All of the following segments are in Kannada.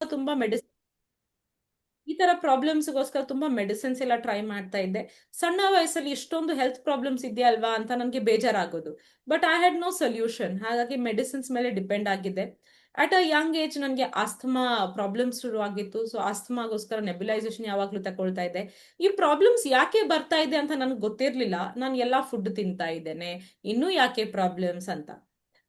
ತುಂಬಾ ಮೆಡಿಸಿನ್ ಈ ತರ ಪ್ರಾಬ್ಲಮ್ಸ್ಗೋಸ್ಕರ ತುಂಬಾ ಮೆಡಿಸಿನ್ಸ್ ಎಲ್ಲ ಟ್ರೈ ಮಾಡ್ತಾ ಇದ್ದೆ. ಸಣ್ಣ ವಯಸ್ಸಲ್ಲಿ ಇಷ್ಟೊಂದು ಹೆಲ್ತ್ ಪ್ರಾಬ್ಲಮ್ಸ್ ಇದೆಯಲ್ವಾ ಅಂತ ನನಗೆ ಬೇಜಾರಾಗೋದು. But I had no solution, ಹಾಗಾಗಿ ಮೆಡಿಸಿನ್ಸ್ ಮೇಲೆ ಡಿಪೆಂಡ್ ಆಗಿದ್ದೆ. ಅಟ್ ಅ ಯಂಗ್ ಏಜ್ ನನಗೆ ಆಸ್ತಮಾ ಪ್ರಾಬ್ಲಮ್ಸ್ ಶುರು ಆಗಿತ್ತು. ಸೊ ಆಸ್ತಮಾಗೋಸ್ಕರ ನೆಬ್ಯುಲೈಸೇಷನ್ ಯಾವಾಗ್ಲೂ ತಗೊಳ್ತಾ ಇದ್ದೆ. ಈ ಪ್ರಾಬ್ಲಮ್ಸ್ ಯಾಕೆ ಬರ್ತಾ ಇದೆ ಅಂತ ನನಗೆ ಗೊತ್ತಿರ್ಲಿಲ್ಲ. ನಾನು ಎಲ್ಲಾ ಫುಡ್ ತಿಂತಾ ಇದ್ದೇನೆ, ಇನ್ನೂ ಯಾಕೆ ಪ್ರಾಬ್ಲಮ್ಸ್ ಅಂತ.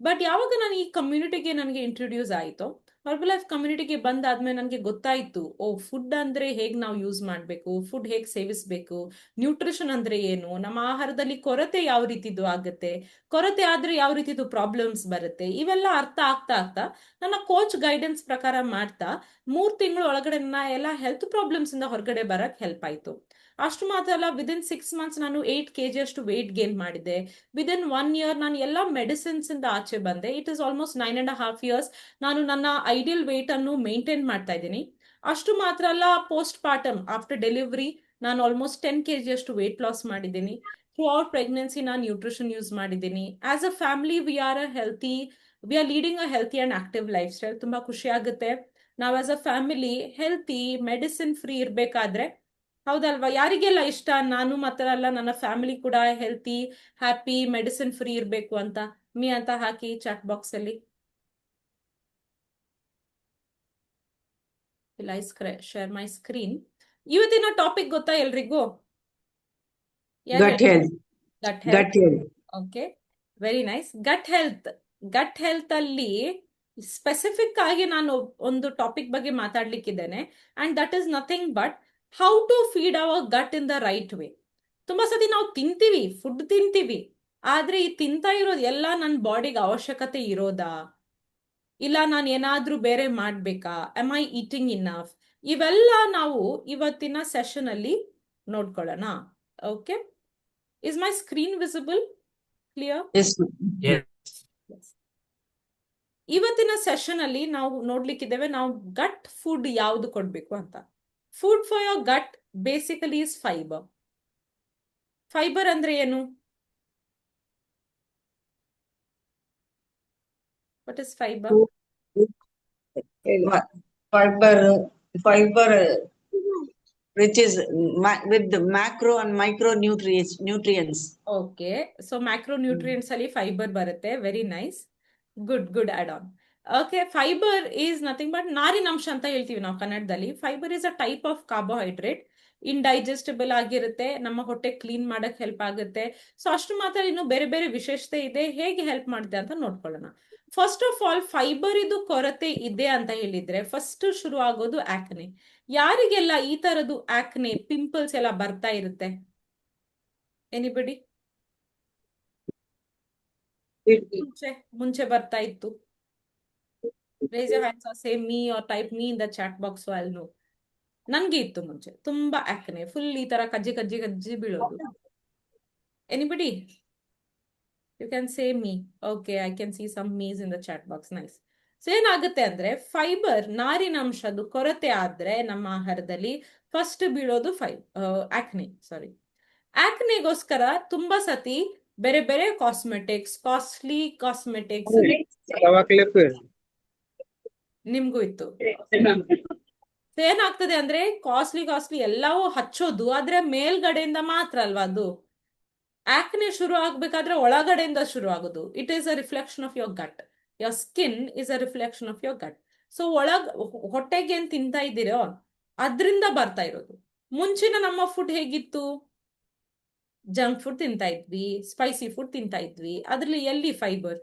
ಬಟ್ ಯಾವಾಗ ನಾನು ಈ ಕಮ್ಯುನಿಟಿಗೆ ನನಗೆ ಇಂಟ್ರೊಡ್ಯೂಸ್ ಆಯಿತು, ಹರ್ಬಲ್ ಲೈಫ್ ಕಮ್ಯುನಿಟಿಗೆ ಬಂದಾದ್ಮೇಲೆ ನನಗೆ ಗೊತ್ತಾಯ್ತು, ಓ ಫುಡ್ ಅಂದ್ರೆ ಹೇಗ್ ನಾವು ಯೂಸ್ ಮಾಡಬೇಕು, ಫುಡ್ ಹೇಗ್ ಸೇವಿಸಬೇಕು, ನ್ಯೂಟ್ರಿಷನ್ ಅಂದ್ರೆ ಏನು, ನಮ್ಮ ಆಹಾರದಲ್ಲಿ ಕೊರತೆ ಯಾವ ರೀತಿದು ಆಗುತ್ತೆ, ಕೊರತೆ ಆದ್ರೆ ಯಾವ ರೀತಿದು ಪ್ರಾಬ್ಲಮ್ಸ್ ಬರುತ್ತೆ, ಇವೆಲ್ಲ ಅರ್ಥ ಆಗ್ತಾ ಆಗ್ತಾ ನನ್ನ ಕೋಚ್ ಗೈಡೆನ್ಸ್ ಪ್ರಕಾರ ಮಾಡ್ತಾ 3 ತಿಂಗಳು ಒಳಗಡೆ ನನ್ನ ಎಲ್ಲ ಹೆಲ್ತ್ ಪ್ರಾಬ್ಲಮ್ಸ್ ಇಂದ ಹೊರಗಡೆ ಬರಕ್ ಹೆಲ್ಪ್ ಆಯ್ತು. ಅಷ್ಟು ಮಾತ್ರ ಅಲ್ಲ, ವಿದಿನ್ 6 ಮಂತ್ಸ್ ನಾನು 8 kg ಅಷ್ಟು ವೇಟ್ ಗೇನ್ ಮಾಡಿದೆ. ವಿದಿನ್ 1 ಇಯರ್ ನಾನು ಎಲ್ಲ ಮೆಡಿಸಿನ್ಸ್ ಇಂದ ಆಚೆ ಬಂದೆ. ಇಟ್ ಇಸ್ ಆಲ್ಮೋಸ್ಟ್ 9.5 years ನಾನು ನನ್ನ ಐಡಿಯಲ್ ವೇಟ್ ಅನ್ನು ಮೇಂಟೈನ್ ಮಾಡ್ತಾ ಇದ್ದೀನಿ. ಅಷ್ಟು ಮಾತ್ರ ಅಲ್ಲ, ಪೋಸ್ಟ್ ಪಾರ್ಟಮ್ ಆಫ್ಟರ್ ಡೆಲಿವರಿ ನಾನು ಆಲ್ಮೋಸ್ಟ್ 10 kg ಅಷ್ಟು ವೇಟ್ ಲಾಸ್ ಮಾಡಿದ್ದೀನಿ. ಥ್ರೂ ಔಟ್ ಪ್ರೆಗ್ನೆನ್ಸಿ ನಾನು ನ್ಯೂಟ್ರಿಷನ್ ಯೂಸ್ ಮಾಡಿದ್ದೀನಿ. As a family we are leading a healthy and active life style. ತುಂಬಾ ಖುಷಿ ಆಗುತ್ತೆ ನಾವು as a family healthy medicine free ಇರ್ಬೇಕಾದ್ರೆ. ಹೌದಲ್ವಾ? ಯಾರಿಗೆಲ್ಲ ಇಷ್ಟ ನಾನು ಮಾತ್ರ ಅಲ್ಲ, ನನ್ನ ಫ್ಯಾಮಿಲಿ ಕೂಡ ಹೆಲ್ತಿ, ಹ್ಯಾಪಿ, ಮೆಡಿಸಿನ್ ಫ್ರೀ ಇರ್ಬೇಕು ಅಂತ. ಮೀ ಅಂತ ಹಾಕಿ ಚಾಟ್ ಬಾಕ್ಸ್ ಅಲ್ಲಿ. ಇಲ್ಲ ಶೇರ್ ಮೈ ಸ್ಕ್ರೀನ್. ಇವತ್ತಿನ ಟಾಪಿಕ್ ಗೊತ್ತಾ ಎಲ್ರಿಗೂ? Gut health. Gut Gut health. health. Okay, very nice. Gut health. Gut health ಅಲ್ಲಿ ಸ್ಪೆಸಿಫಿಕ್ ಆಗಿ ನಾನು ಒಂದು ಟಾಪಿಕ್ ಬಗ್ಗೆ ಮಾತಾಡ್ಲಿಕ್ಕಿದ್ದೇನೆ. And that is nothing but how to feed our gut in the right way. ತುಂಬಾ ಸತಿ ನಾವು ತಿಂತೀವಿ, ಫುಡ್ ತಿಂತೀವಿ, ಆದ್ರೆ ಈ ತಿಂತಾ ಇರೋದು ಎಲ್ಲ ನನ್ನ ಬಾಡಿಗೆ ಅವಶ್ಯಕತೆ ಇರೋದಾ, ಇಲ್ಲ ನಾನು ಏನಾದ್ರೂ ಬೇರೆ ಮಾಡ್ಬೇಕಾ, ಎಮ್ ಐ ಈಟಿಂಗ್ ಇನಫ್, ಇವೆಲ್ಲ ನಾವು ಇವತ್ತಿನ ಸೆಷನ್ ಅಲ್ಲಿ ನೋಡ್ಕೊಳ್ಳೋಣ. Okay, is my screen visible, clear? Yes. Yes. ಇವತ್ತಿನ ಸೆಷನ್ ಅಲ್ಲಿ ನಾವು ನೋಡ್ಲಿಕ್ಕಿದ್ದೇವೆ ನಾವು ಗಟ್ ಫುಡ್ ಯಾವ್ದು ಕೊಡ್ಬೇಕು ಅಂತ. Food for your gut basically is fibre. Fibre ಅಂದ್ರೆ ಏನು? What is fibre? Fiber which is with the macro and micro nutrients. Okay, so macro nutrients ಅಲ್ಲಿ ಫೈಬರ್ ಬರುತ್ತೆ. Very nice, good good add on. Okay, fibre is nothing but ನಾರಿನಂಶ ಅಂತ ಹೇಳ್ತೀವಿ ನಾವು ಕನ್ನಡದಲ್ಲಿ. Fibre is a type of carbohydrate. Indigestible ಆಗಿರುತ್ತೆ, ನಮ್ಮ ಹೊಟ್ಟೆ ಕ್ಲೀನ್ ಮಾಡಕ್ ಹೆಲ್ಪ್ ಆಗುತ್ತೆ. ಸೊ ಅಷ್ಟು ಮಾತ್ರ, ಇನ್ನು ಬೇರೆ ಬೇರೆ ವಿಶೇಷತೆ ಇದೆ. ಹೇಗೆ ಹೆಲ್ಪ್ ಮಾಡುತ್ತೆ ಅಂತ ನೋಡ್ಕೊಳ್ಳೋಣ. ಫಸ್ಟ್ ಆಫ್ ಆಲ್, ಫೈಬರ್ ಇದು ಕೊರತೆ ಇದೆ ಅಂತ ಹೇಳಿದ್ರೆ ಫಸ್ಟ್ ಶುರು ಆಗೋದು ಆಕ್ನೆ. ಯಾರಿಗೆಲ್ಲ ಈ ತರದ್ದು ಆಕ್ನೆ, ಪಿಂಪಲ್ಸ್ ಎಲ್ಲ ಬರ್ತಾ ಇರುತ್ತೆ? ಎನಿಬಡಿ? ಮುಂಚೆ ಮುಂಚೆ ಬರ್ತಾ ಇತ್ತು? Raise your hands or say me or type me in the chat box. I'll know. ನನ್ಗೆ ಇತ್ತು ಮುಂಚೆ ತುಂಬಾ ಆಕ್ನೆ, ಫುಲ್ ಈ ತರ ಕಜ್ಜಿ ಕಜ್ಜಿ ಕಜ್ಜಿ ಬೀಳೋದು. Anybody? You can say me. Okay, I can see some me's in the chat box. Nice. So ಏನಾಗುತ್ತೆ ಅಂದ್ರೆ, ಫೈಬರ್ ನಾರಿನಂಶದ ಕೊರತೆ ಆದ್ರೆ ನಮ್ಮ ಆಹಾರದಲ್ಲಿ ಫಸ್ಟ್ ಬೀಳೋದು ಆಕ್ನೆ. ಸಾರಿ, ಆಕ್ನೆಗೋಸ್ಕರ ತುಂಬಾ ಸತಿ ಬೇರೆ ಬೇರೆ ಕಾಸ್ಮೆಟಿಕ್ಸ್, ಕಾಸ್ಟ್ಲಿ ಕಾಸ್ಮೆಟಿಕ್ಸ್ ನಿಮ್ಗೂ ಇತ್ತು. ಏನಾಗ್ತದೆ ಅಂದ್ರೆ, ಕಾಸ್ಟ್ಲಿ ಎಲ್ಲವೂ ಹಚ್ಚೋದು, ಆದ್ರೆ ಮೇಲ್ಗಡೆಯಿಂದ ಮಾತ್ರ ಅಲ್ವಾ ಅದು. ಆಕ್ನೆ ಶುರು ಆಗ್ಬೇಕಾದ್ರೆ ಒಳಗಡೆಯಿಂದ ಶುರು ಆಗೋದು. It is a reflection of your gut. Your skin is a reflection of your gut. So ಹೊಟ್ಟೆಗೆ ಏನ್ ತಿಂತಾ ಇದ್ದೀರೋ ಅದ್ರಿಂದ ಬರ್ತಾ ಇರೋದು. ಮುಂಚಿನ ನಮ್ಮ ಫುಡ್ ಹೇಗಿತ್ತು? ಜಂಕ್ ಫುಡ್ ತಿಂತಾ ಇದ್ವಿ, ಸ್ಪೈಸಿ ಫುಡ್ ತಿಂತಾ ಇದ್ವಿ, ಅದ್ರಲ್ಲಿ ಎಲ್ಲಿ ಫೈಬರ್?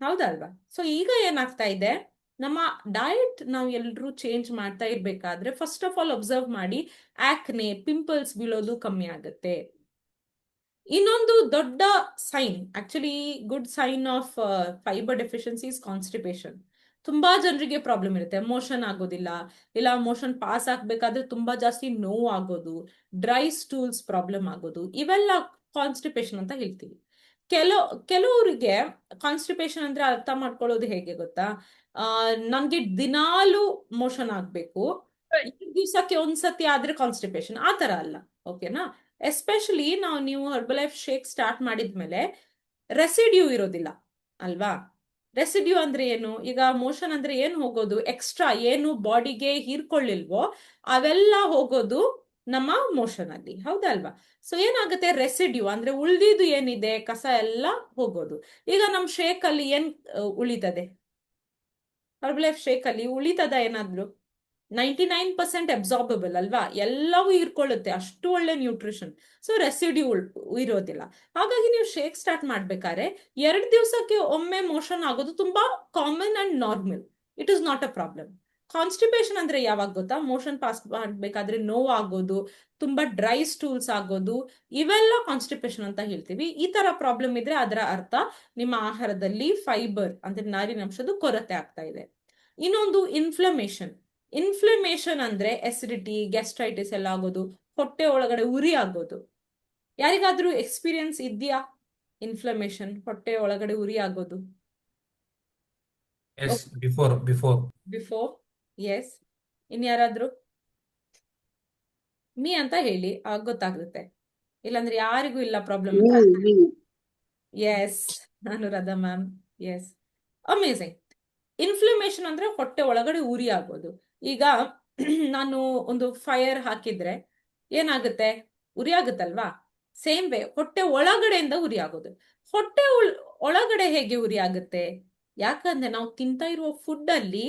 ಹೌದಲ್ವಾ? ಸೊ ಈಗ ಏನಾಗ್ತಾ ಇದೆ, ನಮ್ಮ ಡಯಟ್ ನಾವು ಎಲ್ರೂ ಚೇಂಜ್ ಮಾಡ್ತಾ ಇರ್ಬೇಕಾದ್ರೆ ಫಸ್ಟ್ ಆಫ್ ಆಲ್ ಅಬ್ಸರ್ವ್ ಮಾಡಿ, ಆಕ್ನೆ, ಪಿಂಪಲ್ಸ್ ಬೀಳೋದು ಕಮ್ಮಿ ಆಗುತ್ತೆ. ಇನ್ನೊಂದು ದೊಡ್ಡ sign, actually good sign of fibre deficiency is constipation. ತುಂಬಾ ಜನರಿಗೆ ಪ್ರಾಬ್ಲಮ್ ಇರುತ್ತೆ, ಮೋಷನ್ ಆಗೋದಿಲ್ಲ, ಇಲ್ಲ ಮೋಷನ್ ಪಾಸ್ ಆಗ್ಬೇಕಾದ್ರೆ ತುಂಬಾ ಜಾಸ್ತಿ ನೋವು ಆಗೋದು, ಡ್ರೈ ಸ್ಟೂಲ್ಸ್ ಪ್ರಾಬ್ಲಮ್ ಆಗೋದು, ಇವೆಲ್ಲ ಕಾನ್ಸ್ಟಿಪೇಷನ್ ಅಂತ ಹೇಳ್ತೀವಿ. ಕೆಲವರಿಗೆ ಕಾನ್ಸ್ಟಿಪೇಷನ್ ಅಂದ್ರೆ ಅರ್ಥ ಮಾಡ್ಕೊಳ್ಳೋದು ಹೇಗೆ ಗೊತ್ತಾ? ನನ್ಗೆ ದಿನಾಲು ಮೋಷನ್ ಆಗ್ಬೇಕು, ದಿವ್ಸಕ್ಕೆ ಒಂದ್ಸತಿ ಆದ್ರೆ ಕಾನ್ಸ್ಟಿಪೇಷನ್, ಆ ತರ ಅಲ್ಲ. ಓಕೆನಾ? ಎಸ್ಪೆಷಲಿ ನೀವು ಹರ್ಬಲ್ ಲೈಫ್ ಶೇಕ್ ಸ್ಟಾರ್ಟ್ ಮಾಡಿದ್ಮೇಲೆ ರೆಸಿಡ್ಯೂ ಇರೋದಿಲ್ಲ ಅಲ್ವಾ? ರೆಸಿಡ್ಯೂ ಅಂದ್ರೆ ಏನು? ಈಗ ಮೋಷನ್ ಅಂದ್ರೆ ಏನು ಹೋಗೋದು? ಎಕ್ಸ್ಟ್ರಾ ಏನು ಬಾಡಿಗೆ ಹೀರ್ಕೊಳ್ಳಿಲ್ವೋ ಅವೆಲ್ಲ ಹೋಗೋದು ನಮ್ಮ ಮೋಷನ್ ಅಲ್ಲಿ, ಹೌದಲ್ವಾ? ಸೊ ಏನಾಗುತ್ತೆ, ರೆಸಿಡ್ಯೂ ಅಂದ್ರೆ ಉಳ್ದಿದ್ದು ಏನಿದೆ ಕಸ ಎಲ್ಲ ಹೋಗೋದು. ಈಗ ನಮ್ ಶೇಕ್ ಅಲ್ಲಿ ಏನ್ ಉಳಿತದೆ? ಹರ್ಬಲೈಫ್ ಶೇಕ್ ಅಲ್ಲಿ ಉಳಿತದ ಏನಾದ್ರು? 99% ಅಬ್ಸಾರ್ಬಬಲ್ ಅಲ್ವಾ, ಎಲ್ಲವೂ ಹೀರ್ಕೊಳ್ಳುತ್ತೆ, ಅಷ್ಟು ಒಳ್ಳೆ ನ್ಯೂಟ್ರಿಷನ್. ಸೊ ರೆಸಿಡ್ಯೂ ಇರೋದಿಲ್ಲ. ಹಾಗಾಗಿ ನೀವು ಶೇಕ್ ಸ್ಟಾರ್ಟ್ ಮಾಡ್ಬೇಕಾದ್ರೆ 2 ದಿವಸಕ್ಕೆ ಒಮ್ಮೆ ಮೋಷನ್ ಆಗೋದು ತುಂಬಾ common and normal. It is not a problem. Constipation ಅಂದ್ರೆ ಯಾವಾಗ ಗೊತ್ತಾ? ಮೋಷನ್ ಪಾಸ್ ಮಾಡ್ಬೇಕಾದ್ರೆ ನೋವು ಆಗೋದು, ತುಂಬಾ ಡ್ರೈ ಸ್ಟೂಲ್ಸ್ ಆಗೋದು, ಇವೆಲ್ಲ ಕಾನ್ಸ್ಟಿಪೇಷನ್ ಅಂತ ಹೇಳ್ತೀವಿ. ಈ ತರ ಪ್ರಾಬ್ಲಮ್ ಇದ್ರೆ ಅದರ ಅರ್ಥ ನಿಮ್ಮ ಆಹಾರದಲ್ಲಿ ಫೈಬರ್ ಅಂದ್ರೆ ನಾರಿನಂಶದ ಕೊರತೆ ಆಗ್ತಾ ಇದೆ. ಇನ್ನೊಂದು ಇನ್ಫ್ಲಮೇಷನ್. ಇನ್ಫ್ಲಮೇಷನ್ ಅಂದ್ರೆ ಎಸಿಡಿಟಿ, ಗ್ಯಾಸ್ಟ್ರೈಟಿಸ್ ಎಲ್ಲ ಆಗೋದು, ಹೊಟ್ಟೆ ಒಳಗಡೆ ಉರಿ ಆಗೋದು. ಯಾರಿಗಾದ್ರೂ ಎಕ್ಸ್ಪೀರಿಯನ್ಸ್ ಇದೆಯಾ ಇನ್ಫ್ಲಮೇಷನ್, ಹೊಟ್ಟೆ ಒಳಗಡೆ ಉರಿ ಆಗೋದು? Yes, before. ಬಿಫೋರ್. ಎಸ್. ಇನ್ಯಾರಾದ್ರೂ ಮೀ ಅಂತ ಹೇಳಿ, ಆಗ ಗೊತ್ತಾಗುತ್ತೆ. ಇಲ್ಲಾಂದ್ರೆ ಯಾರಿಗೂ ಇಲ್ಲ ಪ್ರಾಬ್ಲಮ್ ಅಂತ. Me. Yes, Anuradha ma'am. Yes, amazing. Inflammation ಅಂದ್ರೆ ಹೊಟ್ಟೆ ಒಳಗಡೆ ಉರಿ ಆಗೋದು. ಈಗ ನಾನು ಒಂದು ಫೈರ್ ಹಾಕಿದ್ರೆ ಏನಾಗುತ್ತೆ? ಉರಿ ಆಗುತ್ತಲ್ವಾ? ಸೇಮ್ ವೇ ಹೊಟ್ಟೆ ಒಳಗಡೆಯಿಂದ ಉರಿ ಆಗೋದು. ಹೊಟ್ಟೆ ಒಳಗಡೆ ಹೇಗೆ ಉರಿ ಆಗುತ್ತೆ? ಯಾಕಂದ್ರೆ ನಾವು ತಿಂತಾ ಇರುವ ಫುಡ್ ಅಲ್ಲಿ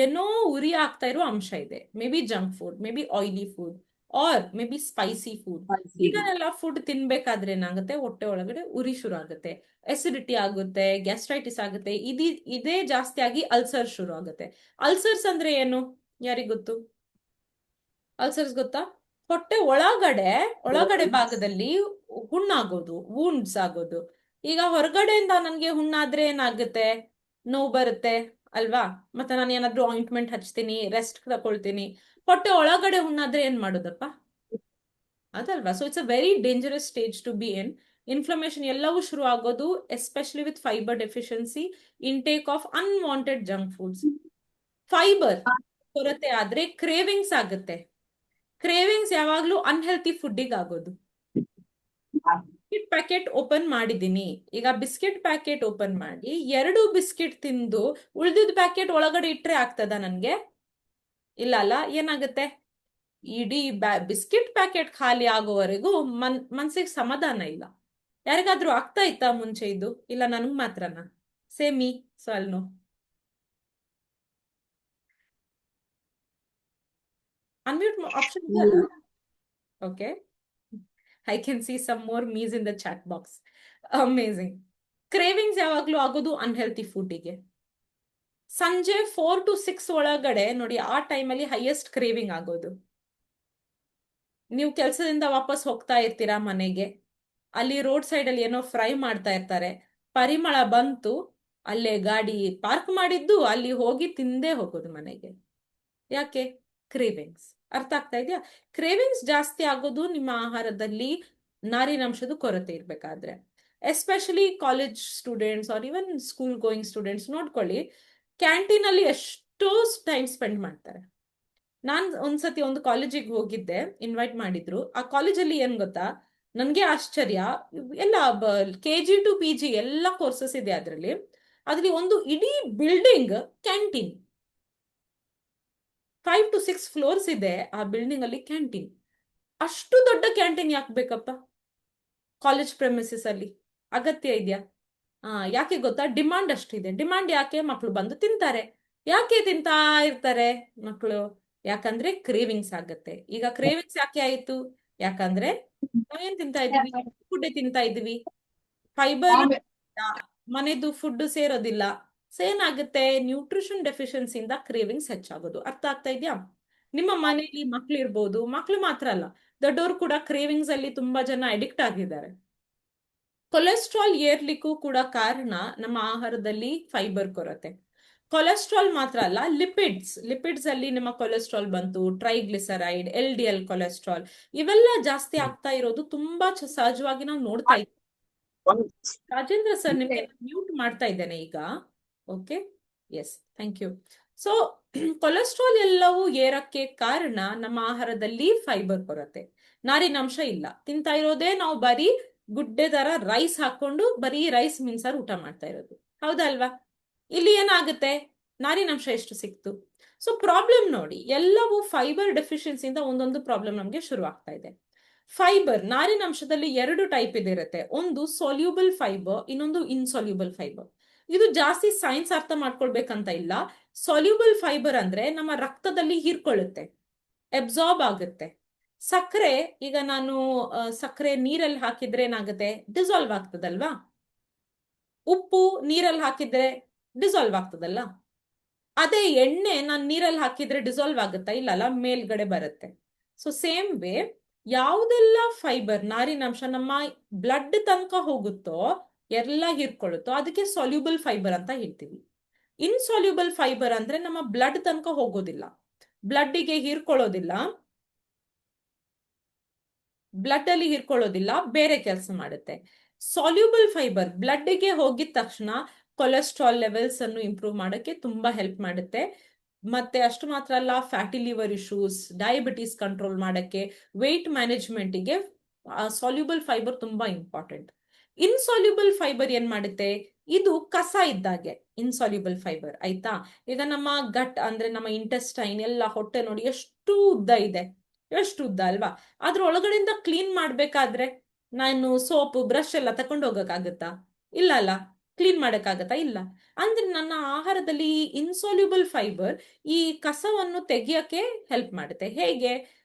ಏನೋ ಉರಿ ಆಗ್ತಾ ಇರೋ ಅಂಶ ಇದೆ. Maybe junk food, maybe oily food, or maybe spicy food. ಇದನ್ನೆಲ್ಲ ಫುಡ್ ತಿನ್ಬೇಕಾದ್ರೆ ಏನಾಗುತ್ತೆ? ಹೊಟ್ಟೆ ಒಳಗಡೆ ಉರಿ ಶುರು ಆಗುತ್ತೆ, ಎಸಿಡಿಟಿ ಆಗುತ್ತೆ, ಗ್ಯಾಸ್ಟ್ರೈಟಿಸ್ ಆಗುತ್ತೆ. ಇದೇ ಜಾಸ್ತಿ ಆಗಿ ಅಲ್ಸರ್ ಶುರು ಆಗುತ್ತೆ. ಅಲ್ಸರ್ಸ್ ಅಂದ್ರೆ ಏನು? ಯಾರಿಗ್ ಗೊತ್ತು? ಅಲ್ಸರ್ಸ್ ಗೊತ್ತಾ? ಹೊಟ್ಟೆ ಒಳಗಡೆ ಭಾಗದಲ್ಲಿ ಹುಣ್ಣಾಗೋದು, ವೂಂಡ್ಸ್ ಆಗೋದು. ಈಗ ಹೊರಗಡೆಯಿಂದ ನನ್ಗೆ ಹುಣ್ಣಾದ್ರೆ ಏನಾಗುತ್ತೆ? ನೋವು ಬರುತ್ತೆ ಅಲ್ವಾ? ಮತ್ತೆ ನಾನು ಏನಾದ್ರೂ ಆಯಿಂಟ್ಮೆಂಟ್ ಹಚ್ತೀನಿ, ರೆಸ್ಟ್ ತಗೊಳ್ತೀನಿ. ಹೊಟ್ಟೆ ಒಳಗಡೆ ಹುಣ್ಣಾದ್ರೆ ಏನ್ ಮಾಡೋದಪ್ಪ? ಅದಲ್ವಾ? So it's a very dangerous stage to be in. Inflammation ಎಲ್ಲವೂ ಶುರು ಆಗೋದು especially with fibre deficiency, intake of unwanted junk foods. Fibre ಕೊರತೆ ಆದ್ರೆ ಕ್ರೇವಿಂಗ್ಸ್ ಆಗುತ್ತೆ. ಕ್ರೇವಿಂಗ್ಸ್ ಯಾವಾಗ್ಲೂ ಅನ್ಹೆಲ್ತಿ ಫುಡ್ಡಿಗೆ ಆಗೋದು. ಬಿಸ್ಕಿಟ್ ಪ್ಯಾಕೆಟ್ ಓಪನ್ ಮಾಡಿದೀನಿ, ಈಗ ಬಿಸ್ಕಿಟ್ ಪ್ಯಾಕೆಟ್ ಓಪನ್ ಮಾಡಿ 2 ಬಿಸ್ಕಿಟ್ ತಿಂದು ಉಳ್ದಿದ್ ಪ್ಯಾಕೆಟ್ ಒಳಗಡೆ ಇಟ್ರೆ ಆಗ್ತದ ನನ್ಗೆ? ಇಲ್ಲ ಅಲ್ಲ. ಏನಾಗುತ್ತೆ? ಇಡೀ ಬಿಸ್ಕಿಟ್ ಪ್ಯಾಕೆಟ್ ಖಾಲಿ ಆಗೋವರೆಗೂ ಮನ್ಸಿಗೆ ಸಮಾಧಾನ ಇಲ್ಲ. ಯಾರಿಗಾದ್ರೂ ಆಗ್ತಾ ಇತ್ತಾ ಮುಂಚೆ ಇದು? ಇಲ್ಲ ನನಗ್ ಮಾತ್ರನಾ? ಸೇಮಿ ಸಾಲ್ನೋ? ಅನ್ಮ್ಯೂಟ್ ಆಪ್ಷನ್ ಇದೆಯಲ್ಲ? Okay, I can see some more me's in the chat box. Amazing. Cravings ಯಾವಾಗ್ಲೂ ಆಗೋದು ಅನ್ಹೆಲ್ತಿ ಫುಡ್ಡಿಗೆ. ಸಂಜೆ 4 to 6 ಒಳಗಡೆ ನೋಡಿ, ಆ ಟೈಮಲ್ಲಿ ಹೈಯೆಸ್ಟ್ ಕ್ರೇವಿಂಗ್ ಆಗೋದು. ನೀವು ಕೆಲಸದಿಂದ ವಾಪಸ್ ಹೋಗ್ತಾ ಇರ್ತೀರಾ ಮನೆಗೆ, ಅಲ್ಲಿ ರೋಡ್ ಸೈಡ್ ಅಲ್ಲಿ ಏನೋ ಫ್ರೈ ಮಾಡ್ತಾ ಇರ್ತಾರೆ, ಪರಿಮಳ ಬಂತು, ಅಲ್ಲೇ ಗಾಡಿ ಪಾರ್ಕ್ ಮಾಡಿದ್ದು ಅಲ್ಲಿ ಹೋಗಿ ತಿಂದೇ ಹೋಗೋದು ಮನೆಗೆ. ಯಾಕೆ? ಕ್ರೇವಿಂಗ್ಸ್. ಅರ್ಥ ಆಗ್ತಾ ಇದೆಯಾ? ಕ್ರೇವಿಂಗ್ಸ್ ಜಾಸ್ತಿ ಆಗೋದು ನಿಮ್ಮ ಆಹಾರದಲ್ಲಿ ನಾರಿನಂಶದ ಕೊರತೆ ಇರ್ಬೇಕಾದ್ರೆ. ಎಸ್ಪೆಷಲಿ ಕಾಲೇಜ್ ಸ್ಟೂಡೆಂಟ್ಸ್ ಆರ್ ಇವನ್ ಸ್ಕೂಲ್ ಗೋಯಿಂಗ್ ಸ್ಟೂಡೆಂಟ್ಸ್ ನೋಡ್ಕೊಳ್ಳಿ, ಕ್ಯಾಂಟೀನ್ ಅಲ್ಲಿ ಎಷ್ಟೋ ಟೈಮ್ ಸ್ಪೆಂಡ್ ಮಾಡ್ತಾರೆ. ನಾನ್ ಒಂದ್ಸತಿ ಒಂದು ಕಾಲೇಜಿಗೆ ಹೋಗಿದ್ದೆ, ಇನ್ವೈಟ್ ಮಾಡಿದ್ರು. ಆ ಕಾಲೇಜಲ್ಲಿ ಏನ್ ಗೊತ್ತಾ, ನನ್ಗೆ ಆಶ್ಚರ್ಯ, ಎಲ್ಲ KG to PG ಎಲ್ಲ ಕೋರ್ಸಸ್ ಇದೆ ಅದ್ರಲ್ಲಿ ಒಂದು ಇಡೀ ಬಿಲ್ಡಿಂಗ್ ಕ್ಯಾಂಟೀನ್. 5 to 6 ಫ್ಲೋರ್ಸ್ ಇದೆ ಆ ಬಿಲ್ಡಿಂಗ್ ಅಲ್ಲಿ ಕ್ಯಾಂಟೀನ್. ಅಷ್ಟು ದೊಡ್ಡ ಕ್ಯಾಂಟೀನ್ ಯಾಕೆ ಬೇಕಪ್ಪ ಕಾಲೇಜ್ ಪ್ರೆಮಿಸಸ್ ಅಲ್ಲಿ? ಅಗತ್ಯ ಇದೆಯಾ? ಯಾಕೆ ಗೊತ್ತಾ? ಡಿಮಾಂಡ್ ಅಷ್ಟಿದೆ. ಡಿಮಾಂಡ್ ಯಾಕೆ? ಮಕ್ಕಳು ಬಂದು ತಿಂತಾರೆ. ಯಾಕೆ ತಿಂತಾ ಇರ್ತಾರೆ ಮಕ್ಕಳು? ಯಾಕಂದ್ರೆ ಕ್ರೇವಿಂಗ್ಸ್ ಆಗತ್ತೆ. ಈಗ ಕ್ರೇವಿಂಗ್ಸ್ ಯಾಕೆ ಆಯ್ತು? ಯಾಕಂದ್ರೆ ನಾವೇನ್ ತಿಂತಾ ಇದ್ವಿ? ಫುಡ್ ತಿಂತಾ ಇದ್ವಿ, ಫೈಬರ್ ಮನೆದು ಫುಡ್ ಸೇರೋದಿಲ್ಲ. ಸೊ ಏನಾಗುತ್ತೆ? ನ್ಯೂಟ್ರಿಷನ್ ಡೆಫಿಷಿಯನ್ಸಿಯಿಂದ ಕ್ರೇವಿಂಗ್ಸ್ ಹೆಚ್ಚಾಗೋದು. ಅರ್ಥ ಆಗ್ತಾ ಇದೆಯಾ? ನಿಮ್ಮ ಮನೆಯಲ್ಲಿ ಮಕ್ಳು ಇರ್ಬೋದು, ಮಕ್ಳು ಮಾತ್ರ ಅಲ್ಲ, ದೊಡ್ಡವರು ಕೂಡ ಕ್ರೇವಿಂಗ್ಸ್ ಅಲ್ಲಿ ತುಂಬಾ ಜನ ಅಡಿಕ್ಟ್ ಆಗಿದ್ದಾರೆ. ಕೊಲೆಸ್ಟ್ರಾಲ್ ಏರ್ಲಿಕ್ಕೂ ಕೂಡ ಕಾರಣ ನಮ್ಮ ಆಹಾರದಲ್ಲಿ ಫೈಬರ್ ಕೊರತೆ. ಕೊಲೆಸ್ಟ್ರಾಲ್ ಮಾತ್ರ ಅಲ್ಲ, ಲಿಪಿಡ್ಸ್ ಅಲ್ಲಿ ನಿಮ್ಮ ಕೊಲೆಸ್ಟ್ರಾಲ್ ಬಂತು, ಟ್ರೈಗ್ಲಿಸರೈಡ್, LDL ಕೊಲೆಸ್ಟ್ರಾಲ್, ಇವೆಲ್ಲ ಜಾಸ್ತಿ ಆಗ್ತಾ ಇರೋದು ತುಂಬಾ ಸಹಜವಾಗಿ ನಾವು ನೋಡ್ತಾ ಇದ್ದೀವಿ. ರಾಜೇಂದ್ರ ಸರ್, ನಿಮ್ಗೆ ಮ್ಯೂಟ್ ಮಾಡ್ತಾ ಇದ್ದೇನೆ ಈಗ. Okay, yes, thank you. So cholesterol ಎಲ್ಲವೂ ಏರಕ್ಕೆ ಕಾರಣ ನಮ್ಮ ಆಹಾರದಲ್ಲಿ ಫೈಬರ್ ಕೊರತೆ, ನಾರಿನಂಶ ಇಲ್ಲ. ತಿಂತಾ ಇರೋದೇ ನಾವು ಬರೀ ಗುಡ್ಡೆ ತರ ರೈಸ್ ಹಾಕೊಂಡು ಬರೀ ರೈಸ್ ಮೀನ್ಸಾರು ಊಟ ಮಾಡ್ತಾ ಇರೋದು, ಹೌದಲ್ವಾ? ಇಲ್ಲಿ ಏನಾಗುತ್ತೆ, ನಾರಿನಂಶ ಎಷ್ಟು ಸಿಕ್ತು. ಸೊ ಪ್ರಾಬ್ಲಮ್ ನೋಡಿ, ಎಲ್ಲವೂ ಫೈಬರ್ ಡೆಫಿಷಿಯನ್ಸಿಯಿಂದ ಒಂದೊಂದು ಪ್ರಾಬ್ಲಮ್ ನಮಗೆ ಶುರು ಆಗ್ತಾ ಇದೆ. ಫೈಬರ್, ನಾರಿನಂಶದಲ್ಲಿ 2 ಟೈಪ್ ಇದಿರುತ್ತೆ. ಒಂದು ಸೊಲ್ಯೂಬಲ್ ಫೈಬರ್, ಇನ್ನೊಂದು ಇನ್ಸೊಲ್ಯೂಬಲ್ ಫೈಬರ್. ಇದು ಜಾಸ್ತಿ ಸೈನ್ಸ್ ಅರ್ಥ ಮಾಡ್ಕೊಳ್ಬೇಕಂತ ಇಲ್ಲ. ಸೊಲ್ಯೂಬಲ್ ಫೈಬರ್ ಅಂದ್ರೆ ನಮ್ಮ ರಕ್ತದಲ್ಲಿ ಹೀರ್ಕೊಳ್ಳುತ್ತೆ, ಅಬ್ಸಾರ್ಬ್ ಆಗುತ್ತೆ. ಸಕ್ಕರೆ, ಈಗ ನಾನು ಸಕ್ಕರೆ ನೀರಲ್ಲಿ ಹಾಕಿದ್ರೆ ಏನಾಗುತ್ತೆ, ಡಿಸಾಲ್ವ್ ಆಗ್ತದಲ್ವಾ. ಉಪ್ಪು ನೀರಲ್ಲಿ ಹಾಕಿದ್ರೆ ಡಿಸಾಲ್ವ್ ಆಗ್ತದಲ್ಲ. ಅದೇ ಎಣ್ಣೆ ನಾನು ನೀರಲ್ಲಿ ಹಾಕಿದ್ರೆ ಡಿಸಾಲ್ವ್ ಆಗುತ್ತಾ, ಇಲ್ಲಲ್ಲ, ಮೇಲ್ಗಡೆ ಬರುತ್ತೆ. ಸೊ ಸೇಮ್ ವೇ, ಯಾವುದೆಲ್ಲ ಫೈಬರ್, ನಾರಿನಂಶ ನಮ್ಮ ಬ್ಲಡ್ ತನಕ ಹೋಗುತ್ತೋ, ಎಲ್ಲ ಹೀರ್ಕೊಳ್ಳುತ್ತೋ, ಅದಕ್ಕೆ ಸೊಲ್ಯೂಬಲ್ ಫೈಬರ್ ಅಂತ ಹೇಳ್ತೀವಿ. ಇನ್ಸೊಲ್ಯೂಬಲ್ ಫೈಬರ್ ಅಂದ್ರೆ ನಮ್ಮ ಬ್ಲಡ್ ತನಕ ಹೋಗೋದಿಲ್ಲ, ಬ್ಲಡ್ಡಿಗೆ ಹೀರ್ಕೊಳ್ಳೋದಿಲ್ಲ, ಬ್ಲಡ್ ಅಲ್ಲಿ ಹೀರ್ಕೊಳ್ಳೋದಿಲ್ಲ, ಬೇರೆ ಕೆಲಸ ಮಾಡುತ್ತೆ. ಸಾಲ್ಯೂಬಲ್ ಫೈಬರ್ ಬ್ಲಡ್ಗೆ ಹೋಗಿದ ತಕ್ಷಣ ಕೊಲೆಸ್ಟ್ರಾಲ್ ಲೆವೆಲ್ಸ್ ಅನ್ನು ಇಂಪ್ರೂವ್ ಮಾಡೋಕ್ಕೆ ತುಂಬಾ ಹೆಲ್ಪ್ ಮಾಡುತ್ತೆ. ಮತ್ತೆ ಅಷ್ಟು ಮಾತ್ರ ಅಲ್ಲ, fatty liver issues, diabetes control ಮಾಡಕ್ಕೆ, ವೆಯ್ಟ್ ಮ್ಯಾನೇಜ್ಮೆಂಟಿಗೆ ಸಾಲ್ಯೂಬಲ್ ಫೈಬರ್ ತುಂಬಾ ಇಂಪಾರ್ಟೆಂಟ್. ಇನ್ಸಾಲ್ಯೂಬಲ್ ಫೈಬರ್ ಏನ್ ಮಾಡುತ್ತೆ, ಇದು ಕಸ ಇದ್ದಾಗೆ ಇನ್ಸಾಲ್ಯೂಬಲ್ ಫೈಬರ್, ಆಯ್ತಾ. ಈಗ ನಮ್ಮ ಗಟ್ ಅಂದ್ರೆ ನಮ್ಮ ಇಂಟೆಸ್ಟೈನ್ ಎಲ್ಲ, ಹೊಟ್ಟೆ ನೋಡಿ ಎಷ್ಟು ಉದ್ದ ಇದೆ, ಎಷ್ಟು ಉದ್ದ ಅಲ್ವಾ. ಅದ್ರ ಒಳಗಡೆಯಿಂದ ಕ್ಲೀನ್ ಮಾಡ್ಬೇಕಾದ್ರೆ ನಾನು ಸೋಪ್ ಬ್ರಷ್ ಎಲ್ಲ ತಕೊಂಡು ಹೋಗಕ್ಕಾಗತ್ತಾ, ಇಲ್ಲ ಅಲ್ಲ. ಕ್ಲೀನ್ ಮಾಡಕ್ಕಾಗತ್ತಾ, ಇಲ್ಲ. ಅಂದ್ರೆ ನನ್ನ ಆಹಾರದಲ್ಲಿ ಇನ್ಸಾಲ್ಯೂಬಲ್ ಫೈಬರ್ ಈ ಕಸವನ್ನು ತೆಗಿಯಕ್ಕೆ ಹೆಲ್ಪ್ ಮಾಡುತ್ತೆ. ಹೇಗೆ,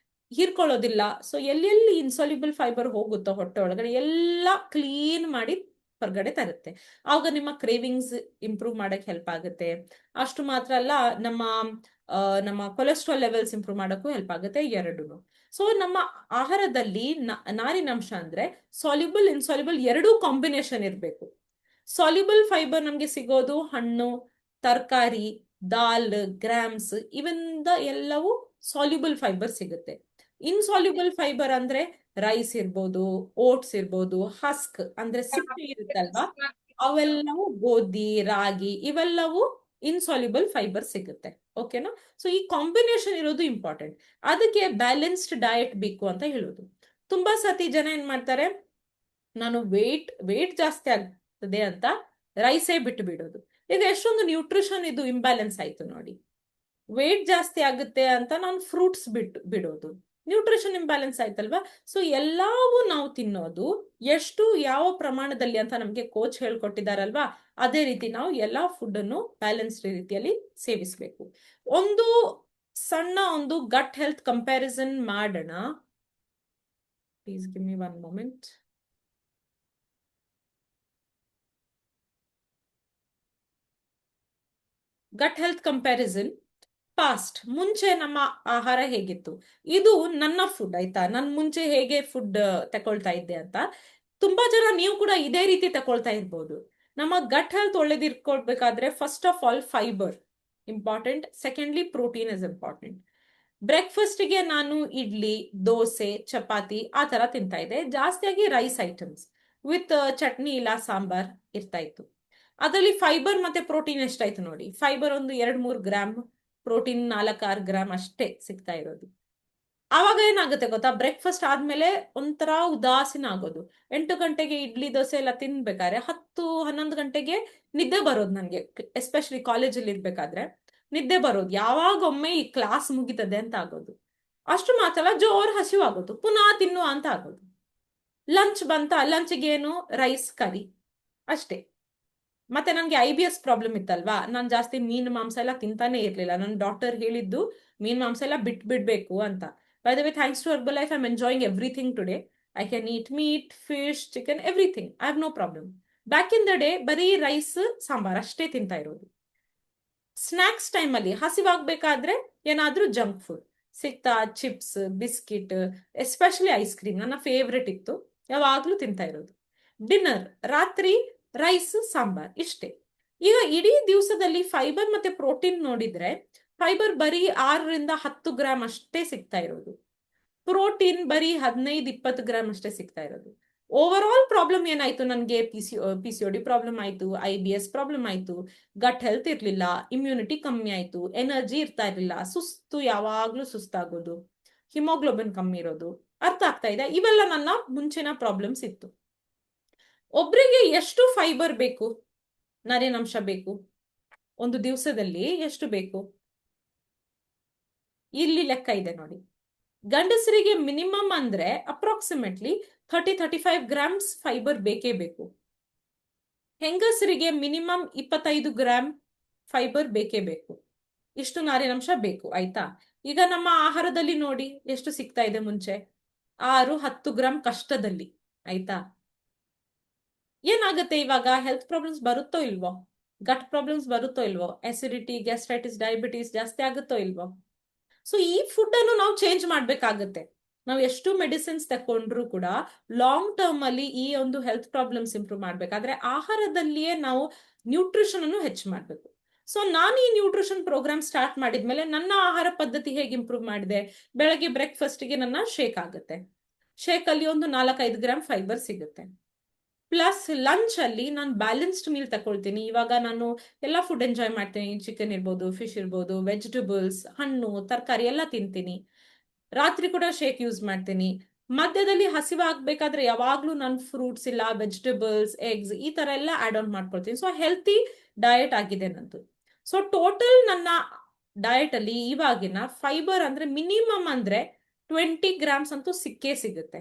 ಹೀರ್ಕೊಳ್ಳೋದಿಲ್ಲ. ಸೊ ಎಲ್ಲೆಲ್ಲಿ ಇನ್ಸಾಲ್ಯೂಬಲ್ ಫೈಬರ್ ಹೋಗುತ್ತೋ ಹೊಟ್ಟೆ ಒಳಗಡೆ ಎಲ್ಲ ಕ್ಲೀನ್ ಮಾಡಿ ಹೊರಗಡೆ ತರುತ್ತೆ. ಆವಾಗ ನಿಮ್ಮ ಕ್ರೇವಿಂಗ್ಸ್ ಇಂಪ್ರೂವ್ ಮಾಡಕ್ ಹೆಲ್ಪ್ ಆಗುತ್ತೆ. ಅಷ್ಟು ಮಾತ್ರ ಅಲ್ಲ, ನಮ್ಮ ನಮ್ಮ ಕೊಲೆಸ್ಟ್ರಾಲ್ ಲೆವೆಲ್ಸ್ ಇಂಪ್ರೂವ್ ಮಾಡೋಕ್ಕೂ ಹೆಲ್ಪ್ ಆಗುತ್ತೆ, ಎರಡೂ. ಸೊ ನಮ್ಮ ಆಹಾರದಲ್ಲಿ ನಾರಿನಂಶ ಅಂದ್ರೆ ಸಾಲ್ಯುಬಲ್ ಇನ್ಸಾಲ್ಯುಬಲ್ ಎರಡೂ ಕಾಂಬಿನೇಷನ್ ಇರಬೇಕು. ಸಾಲ್ಯುಬಲ್ ಫೈಬರ್ ನಮ್ಗೆ ಸಿಗೋದು ಹಣ್ಣು, ತರಕಾರಿ, ದಾಲ್, ಗ್ರಾಮ್ಸ್, ಇವೆಂದ ಎಲ್ಲವೂ ಸಾಲ್ಯುಬಲ್ ಫೈಬರ್ ಸಿಗುತ್ತೆ. ಇನ್ಸಾಲ್ಯುಬಲ್ ಫೈಬರ್ ಅಂದ್ರೆ ರೈಸ್ ಇರ್ಬೋದು, ಓಟ್ಸ್ ಇರ್ಬೋದು, ಹಸ್ಕ್ ಅಂದ್ರೆ ಸಿಪ್ಪೆ ಇರುತ್ತಲ್ವಾ, ಅವೆಲ್ಲವೂ ಗೋಧಿ, ರಾಗಿ, ಇವೆಲ್ಲವೂ ಇನ್ಸಾಲ್ಯುಬಲ್ ಫೈಬರ್ ಸಿಗುತ್ತೆ. ಓಕೆನಾ. ಸೊ ಈ ಕಾಂಬಿನೇಷನ್ ಇರೋದು ಇಂಪಾರ್ಟೆಂಟ್. ಅದಕ್ಕೆ ಬ್ಯಾಲೆನ್ಸ್ಡ್ ಡಯಟ್ ಬೇಕು ಅಂತ ಹೇಳೋದು. ತುಂಬಾ ಸತಿ ಜನ ಏನ್ ಮಾಡ್ತಾರೆ, ನಾನು ವೇಟ್ ಜಾಸ್ತಿ ಆಗ್ತದೆ ಅಂತ ರೈಸೇ ಬಿಟ್ಟು ಬಿಡೋದು. ಈಗ ಎಷ್ಟೊಂದು ನ್ಯೂಟ್ರಿಷನ್ ಇದು ಇಂಬ್ಯಾಲೆನ್ಸ್ ಆಯ್ತು ನೋಡಿ. ವೇಟ್ ಜಾಸ್ತಿ ಆಗುತ್ತೆ ಅಂತ ನಾನು ಫ್ರೂಟ್ಸ್ ಬಿಡೋದು, ನ್ಯೂಟ್ರಿಷನ್ ಇಂಬ್ಯಾಲೆನ್ಸ್ ಆಯ್ತಲ್ವಾ. ಸೊ ಎಲ್ಲವೂ ನಾವು ತಿನ್ನೋದು ಎಷ್ಟು, ಯಾವ ಪ್ರಮಾಣದಲ್ಲಿ ಅಂತ ನಮ್ಗೆ ಕೋಚ್ ಹೇಳ್ಕೊಟ್ಟಿದಾರಲ್ವಾ, ಅದೇ ರೀತಿ ನಾವು ಎಲ್ಲಾ ಫುಡ್ ಅನ್ನು ಬ್ಯಾಲೆನ್ಸ್ಡ್ ರೀತಿಯಲ್ಲಿ ಸೇವಿಸಬೇಕು. ಒಂದು ಸಣ್ಣ ಒಂದು ಗಟ್ ಹೆಲ್ತ್ ಕಂಪ್ಯಾರಿಸನ್ ಮಾಡೋಣ. Please give me one moment. Gut health comparison. Past, ಮುಂಚೆ ನಮ್ಮ ಆಹಾರ ಹೇಗಿತ್ತು, ಇದು ನನ್ನ ಫುಡ್, ಆಯ್ತಾ. ನಾನು ಮುಂಚೆ ಹೇಗೆ ಫುಡ್ ತಕೊಳ್ತಾ ಇದ್ದೆ ಅಂತ. ತುಂಬಾ ಜನ ನೀವು ಕೂಡ ಇದೇ ರೀತಿ ತಕೊಳ್ತಾ ಇರ್ಬೋದು. ನಮ್ಮ ಗಟ್ ಹೆಲ್ತ್ ಒಳ್ಳೇದಿರ್ಕೊಳ್ಬೇಕಾದ್ರೆ first of all fibre important, secondly protein is important. ಬ್ರೇಕ್ಫಾಸ್ಟ್ಗೆ ನಾನು ಇಡ್ಲಿ, ದೋಸೆ, ಚಪಾತಿ ಆ ತರ ತಿಂತಾ ಇದ್ದೆ, ಜಾಸ್ತಿಯಾಗಿ ರೈಸ್ ಐಟಮ್ಸ್ ವಿತ್ ಚಟ್ನಿ ಇಲ್ಲ ಸಾಂಬಾರ್ ಇರ್ತಾ ಇತ್ತು. ಅದರಲ್ಲಿ ಫೈಬರ್ ಮತ್ತೆ ಪ್ರೋಟೀನ್ ಎಷ್ಟಾಯ್ತು ನೋಡಿ, ಫೈಬರ್ ಒಂದು 2-3 ಗ್ರಾಮ್, ಪ್ರೋಟೀನ್ 4-6 ಗ್ರಾಮ್ ಅಷ್ಟೇ ಸಿಗ್ತಾ ಇರೋದು. ಆವಾಗ ಏನಾಗುತ್ತೆ ಗೊತ್ತಾ, ಬ್ರೇಕ್ಫಾಸ್ಟ್ ಆದ್ಮೇಲೆ ಒಂಥರ ಉದಾಸೀನ ಆಗೋದು. 8 ಗಂಟೆಗೆ ಇಡ್ಲಿ ದೋಸೆ ಎಲ್ಲ ತಿನ್ಬೇಕಾದ್ರೆ 10-11 ಗಂಟೆಗೆ ನಿದ್ದೆ ಬರೋದು ನನ್ಗೆ, ಎಸ್ಪೆಷಲಿ ಕಾಲೇಜಲ್ಲಿ ಇರ್ಬೇಕಾದ್ರೆ ನಿದ್ದೆ ಬರೋದು. ಯಾವಾಗೊಮ್ಮೆ ಈ ಕ್ಲಾಸ್ ಮುಗಿತದೆ ಅಂತ ಆಗೋದು. ಅಷ್ಟು ಮಾತ್ರ ಜೋರ್ ಹಸಿವು ಆಗೋದು, ಪುನಃ ತಿನ್ನುವ ಅಂತ ಆಗೋದು. ಲಂಚ್ ಬಂತ, ಲಂಚ್ಗೆ ಏನು, ರೈಸ್ ಕರಿ ಅಷ್ಟೇ. ಮತ್ತೆ ನನ್ಗೆ IBS ಪ್ರಾಬ್ಲಮ್ ಇತ್ತಲ್ವಾ, ನಾನು ಜಾಸ್ತಿ ಮೀನು ಮಾಂಸ ಎಲ್ಲ ತಿಂತಾನೆ ಇರ್ಲಿಲ್ಲ. ನನ್ನ ಡಾಕ್ಟರ್ ಹೇಳಿದ್ದು ಮೀನ್ ಮಾಂಸ ಎಲ್ಲ ಬಿಡ್ಬೇಕು ಅಂತ. By the way, thanks to Herbalife, I am enjoying everything today. I can eat meat, fish, chicken, everything. I have no problem. Back in the day ಬರೀ ರೈಸ್ ಸಾಂಬಾರ್ ಅಷ್ಟೇ ತಿಂತಾ ಇರೋದು. ಸ್ನಾಕ್ಸ್ ಟೈಮಲ್ಲಿ ಹಸಿವಾಗ್ಬೇಕಾದ್ರೆ ಏನಾದ್ರೂ ಜಂಕ್ ಫುಡ್ ಸಿಕ್ತಾ, chips, biscuit, especially ice cream ನನ್ನ ಫೇವ್ರೆಟ್ ಇತ್ತು, ಯಾವಾಗ್ಲೂ ತಿಂತಾ ಇರೋದು. ಡಿನ್ನರ್, ರಾತ್ರಿ ರೈಸ್ ಸಾಂಬಾರ್ ಇಷ್ಟೇ. ಈಗ ಇಡೀ ದಿವಸದಲ್ಲಿ ಫೈಬರ್ ಮತ್ತೆ ಪ್ರೋಟೀನ್ ನೋಡಿದ್ರೆ, ಫೈಬರ್ ಬರೀ 6-10 ಗ್ರಾಮ್ ಅಷ್ಟೇ ಸಿಗ್ತಾ ಇರೋದು, ಪ್ರೋಟೀನ್ ಬರೀ 15-20 ಗ್ರಾಮ್ ಅಷ್ಟೇ ಸಿಗ್ತಾ ಇರೋದು. ಓವರ್ ಆಲ್ ಪ್ರಾಬ್ಲಮ್ ಏನಾಯ್ತು ನನಗೆ, PCOD ಪ್ರಾಬ್ಲಮ್ ಆಯ್ತು, IBS ಪ್ರಾಬ್ಲಮ್ ಆಯ್ತು, ಗಟ್ ಹೆಲ್ತ್ ಇರ್ಲಿಲ್ಲ, ಇಮ್ಯುನಿಟಿ ಕಮ್ಮಿ ಆಯ್ತು, ಎನರ್ಜಿ ಇರ್ತಾ ಇರ್ಲಿಲ್ಲ, ಸುಸ್ತು, ಯಾವಾಗ್ಲೂ ಸುಸ್ತಾಗೋದು, ಹಿಮೋಗ್ಲೋಬಿನ್ ಕಮ್ಮಿ ಇರೋದು. ಅರ್ಥ ಆಗ್ತಾ ಇದೆ, ಇವೆಲ್ಲ ನನ್ನ ಮುಂಚಿನ ಪ್ರಾಬ್ಲಮ್ಸ್ ಇತ್ತು. ಒಬ್ರಿಗೆ ಎಷ್ಟು ಫೈಬರ್ ಬೇಕು, ನಾರಿನಂಶ ಬೇಕು, ಒಂದು ದಿವಸದಲ್ಲಿ ಎಷ್ಟು ಬೇಕು? ಇಲ್ಲಿ ಲೆಕ್ಕ ಇದೆ ನೋಡಿ. ಗಂಡಸರಿಗೆ ಮಿನಿಮಮ್ ಅಂದ್ರೆ ಅಪ್ರಾಕ್ಸಿಮೇಟ್ಲಿ 35 ಗ್ರಾಮ್ಸ್ ಫೈಬರ್ ಬೇಕೇ ಬೇಕು. ಹೆಂಗಸರಿಗೆ ಮಿನಿಮಮ್ 25 ಗ್ರಾಮ್ ಫೈಬರ್ ಬೇಕೇ ಬೇಕು. ಇಷ್ಟು ನಾರಿನಂಶ ಬೇಕು, ಆಯ್ತಾ? ಈಗ ನಮ್ಮ ಆಹಾರದಲ್ಲಿ ನೋಡಿ ಎಷ್ಟು ಸಿಗ್ತಾ ಇದೆ ಮುಂಚೆ, 6-10 ಗ್ರಾಮ್ ಕಷ್ಟದಲ್ಲಿ, ಆಯ್ತಾ? ಏನಾಗುತ್ತೆ ಇವಾಗ? ಹೆಲ್ತ್ ಪ್ರಾಬ್ಲಮ್ಸ್ ಬರುತ್ತೋ ಇಲ್ವೋ? ಗಟ್ ಪ್ರಾಬ್ಲಮ್ಸ್ ಬರುತ್ತೋ ಇಲ್ವೋ? ಅಸಿಡಿಟಿ, ಗ್ಯಾಸ್ಟ್ರೈಟಿಸ್, ಡಯಾಬಿಟಿಸ್ ಜಾಸ್ತಿ ಆಗುತ್ತೋ ಇಲ್ವೋ? ಸೊ ಈ ಫುಡ್ ಅನ್ನು ನಾವು ಚೇಂಜ್ ಮಾಡ್ಬೇಕಾಗತ್ತೆ. ನಾವು ಎಷ್ಟು ಮೆಡಿಸಿನ್ಸ್ ತಕೊಂಡ್ರು ಕೂಡ ಲಾಂಗ್ ಟರ್ಮ್ ಅಲ್ಲಿ ಈ ಒಂದು ಹೆಲ್ತ್ ಪ್ರಾಬ್ಲಮ್ಸ್ ಇಂಪ್ರೂವ್ ಮಾಡ್ಬೇಕಾದ್ರೆ ಆಹಾರದಲ್ಲಿಯೇ ನಾವು ನ್ಯೂಟ್ರಿಷನ್ ಅನ್ನು ಹೆಚ್ಚು ಮಾಡ್ಬೇಕು. ಸೊ ನಾನು ಈ ನ್ಯೂಟ್ರಿಷನ್ ಪ್ರೋಗ್ರಾಮ್ ಸ್ಟಾರ್ಟ್ ಮಾಡಿದ್ಮೇಲೆ ನನ್ನ ಆಹಾರ ಪದ್ಧತಿ ಹೇಗೆ ಇಂಪ್ರೂವ್ ಮಾಡಿದೆ? ಬೆಳಗ್ಗೆ ಬ್ರೇಕ್ಫಾಸ್ಟ್ಗೆ ನನ್ನ ಶೇಕ್ ಆಗುತ್ತೆ. ಶೇಕ್ ಅಲ್ಲಿ ಒಂದು 4-5 ಗ್ರಾಮ್ ಫೈಬರ್ ಸಿಗುತ್ತೆ. ಪ್ಲಸ್ ಲಂಚ್ ಅಲ್ಲಿ ನಾನು ಬ್ಯಾಲೆನ್ಸ್ಡ್ ಮೀಲ್ ತಗೊಳ್ತೀನಿ. ಇವಾಗ ನಾನು ಎಲ್ಲ ಫುಡ್ ಎಂಜಾಯ್ ಮಾಡ್ತೀನಿ. ಚಿಕನ್ ಇರ್ಬೋದು, ಫಿಶ್ ಇರ್ಬೋದು, ವೆಜಿಟೇಬಲ್ಸ್, ಹಣ್ಣು, ತರಕಾರಿ ಎಲ್ಲ ತಿಂತೀನಿ. ರಾತ್ರಿ ಕೂಡ ಶೇಕ್ ಯೂಸ್ ಮಾಡ್ತೀನಿ. ಮಧ್ಯದಲ್ಲಿ ಹಸಿವಾಗಬೇಕಾದ್ರೆ ಯಾವಾಗ್ಲೂ ನಾನು ಫ್ರೂಟ್ಸ್ ಇಲ್ಲ, ವೆಜಿಟೇಬಲ್ಸ್, ಎಗ್ಸ್ ಈ ತರ ಎಲ್ಲ ಆಡ್ ಆನ್ ಮಾಡ್ಕೊಳ್ತೀನಿ. ಸೊ ಹೆಲ್ತಿ ಡಯಟ್ ಆಗಿದೆ ನಂದು. ಸೊ ಟೋಟಲ್ ನನ್ನ ಡಯಟ್ ಅಲ್ಲಿ ಇವಾಗಿನ ಫೈಬರ್ ಅಂದ್ರೆ ಮಿನಿಮಮ್ ಅಂದ್ರೆ 20 ಗ್ರಾಮ್ಸ್ ಅಂತೂ ಸಿಕ್ಕೇ ಸಿಗುತ್ತೆ.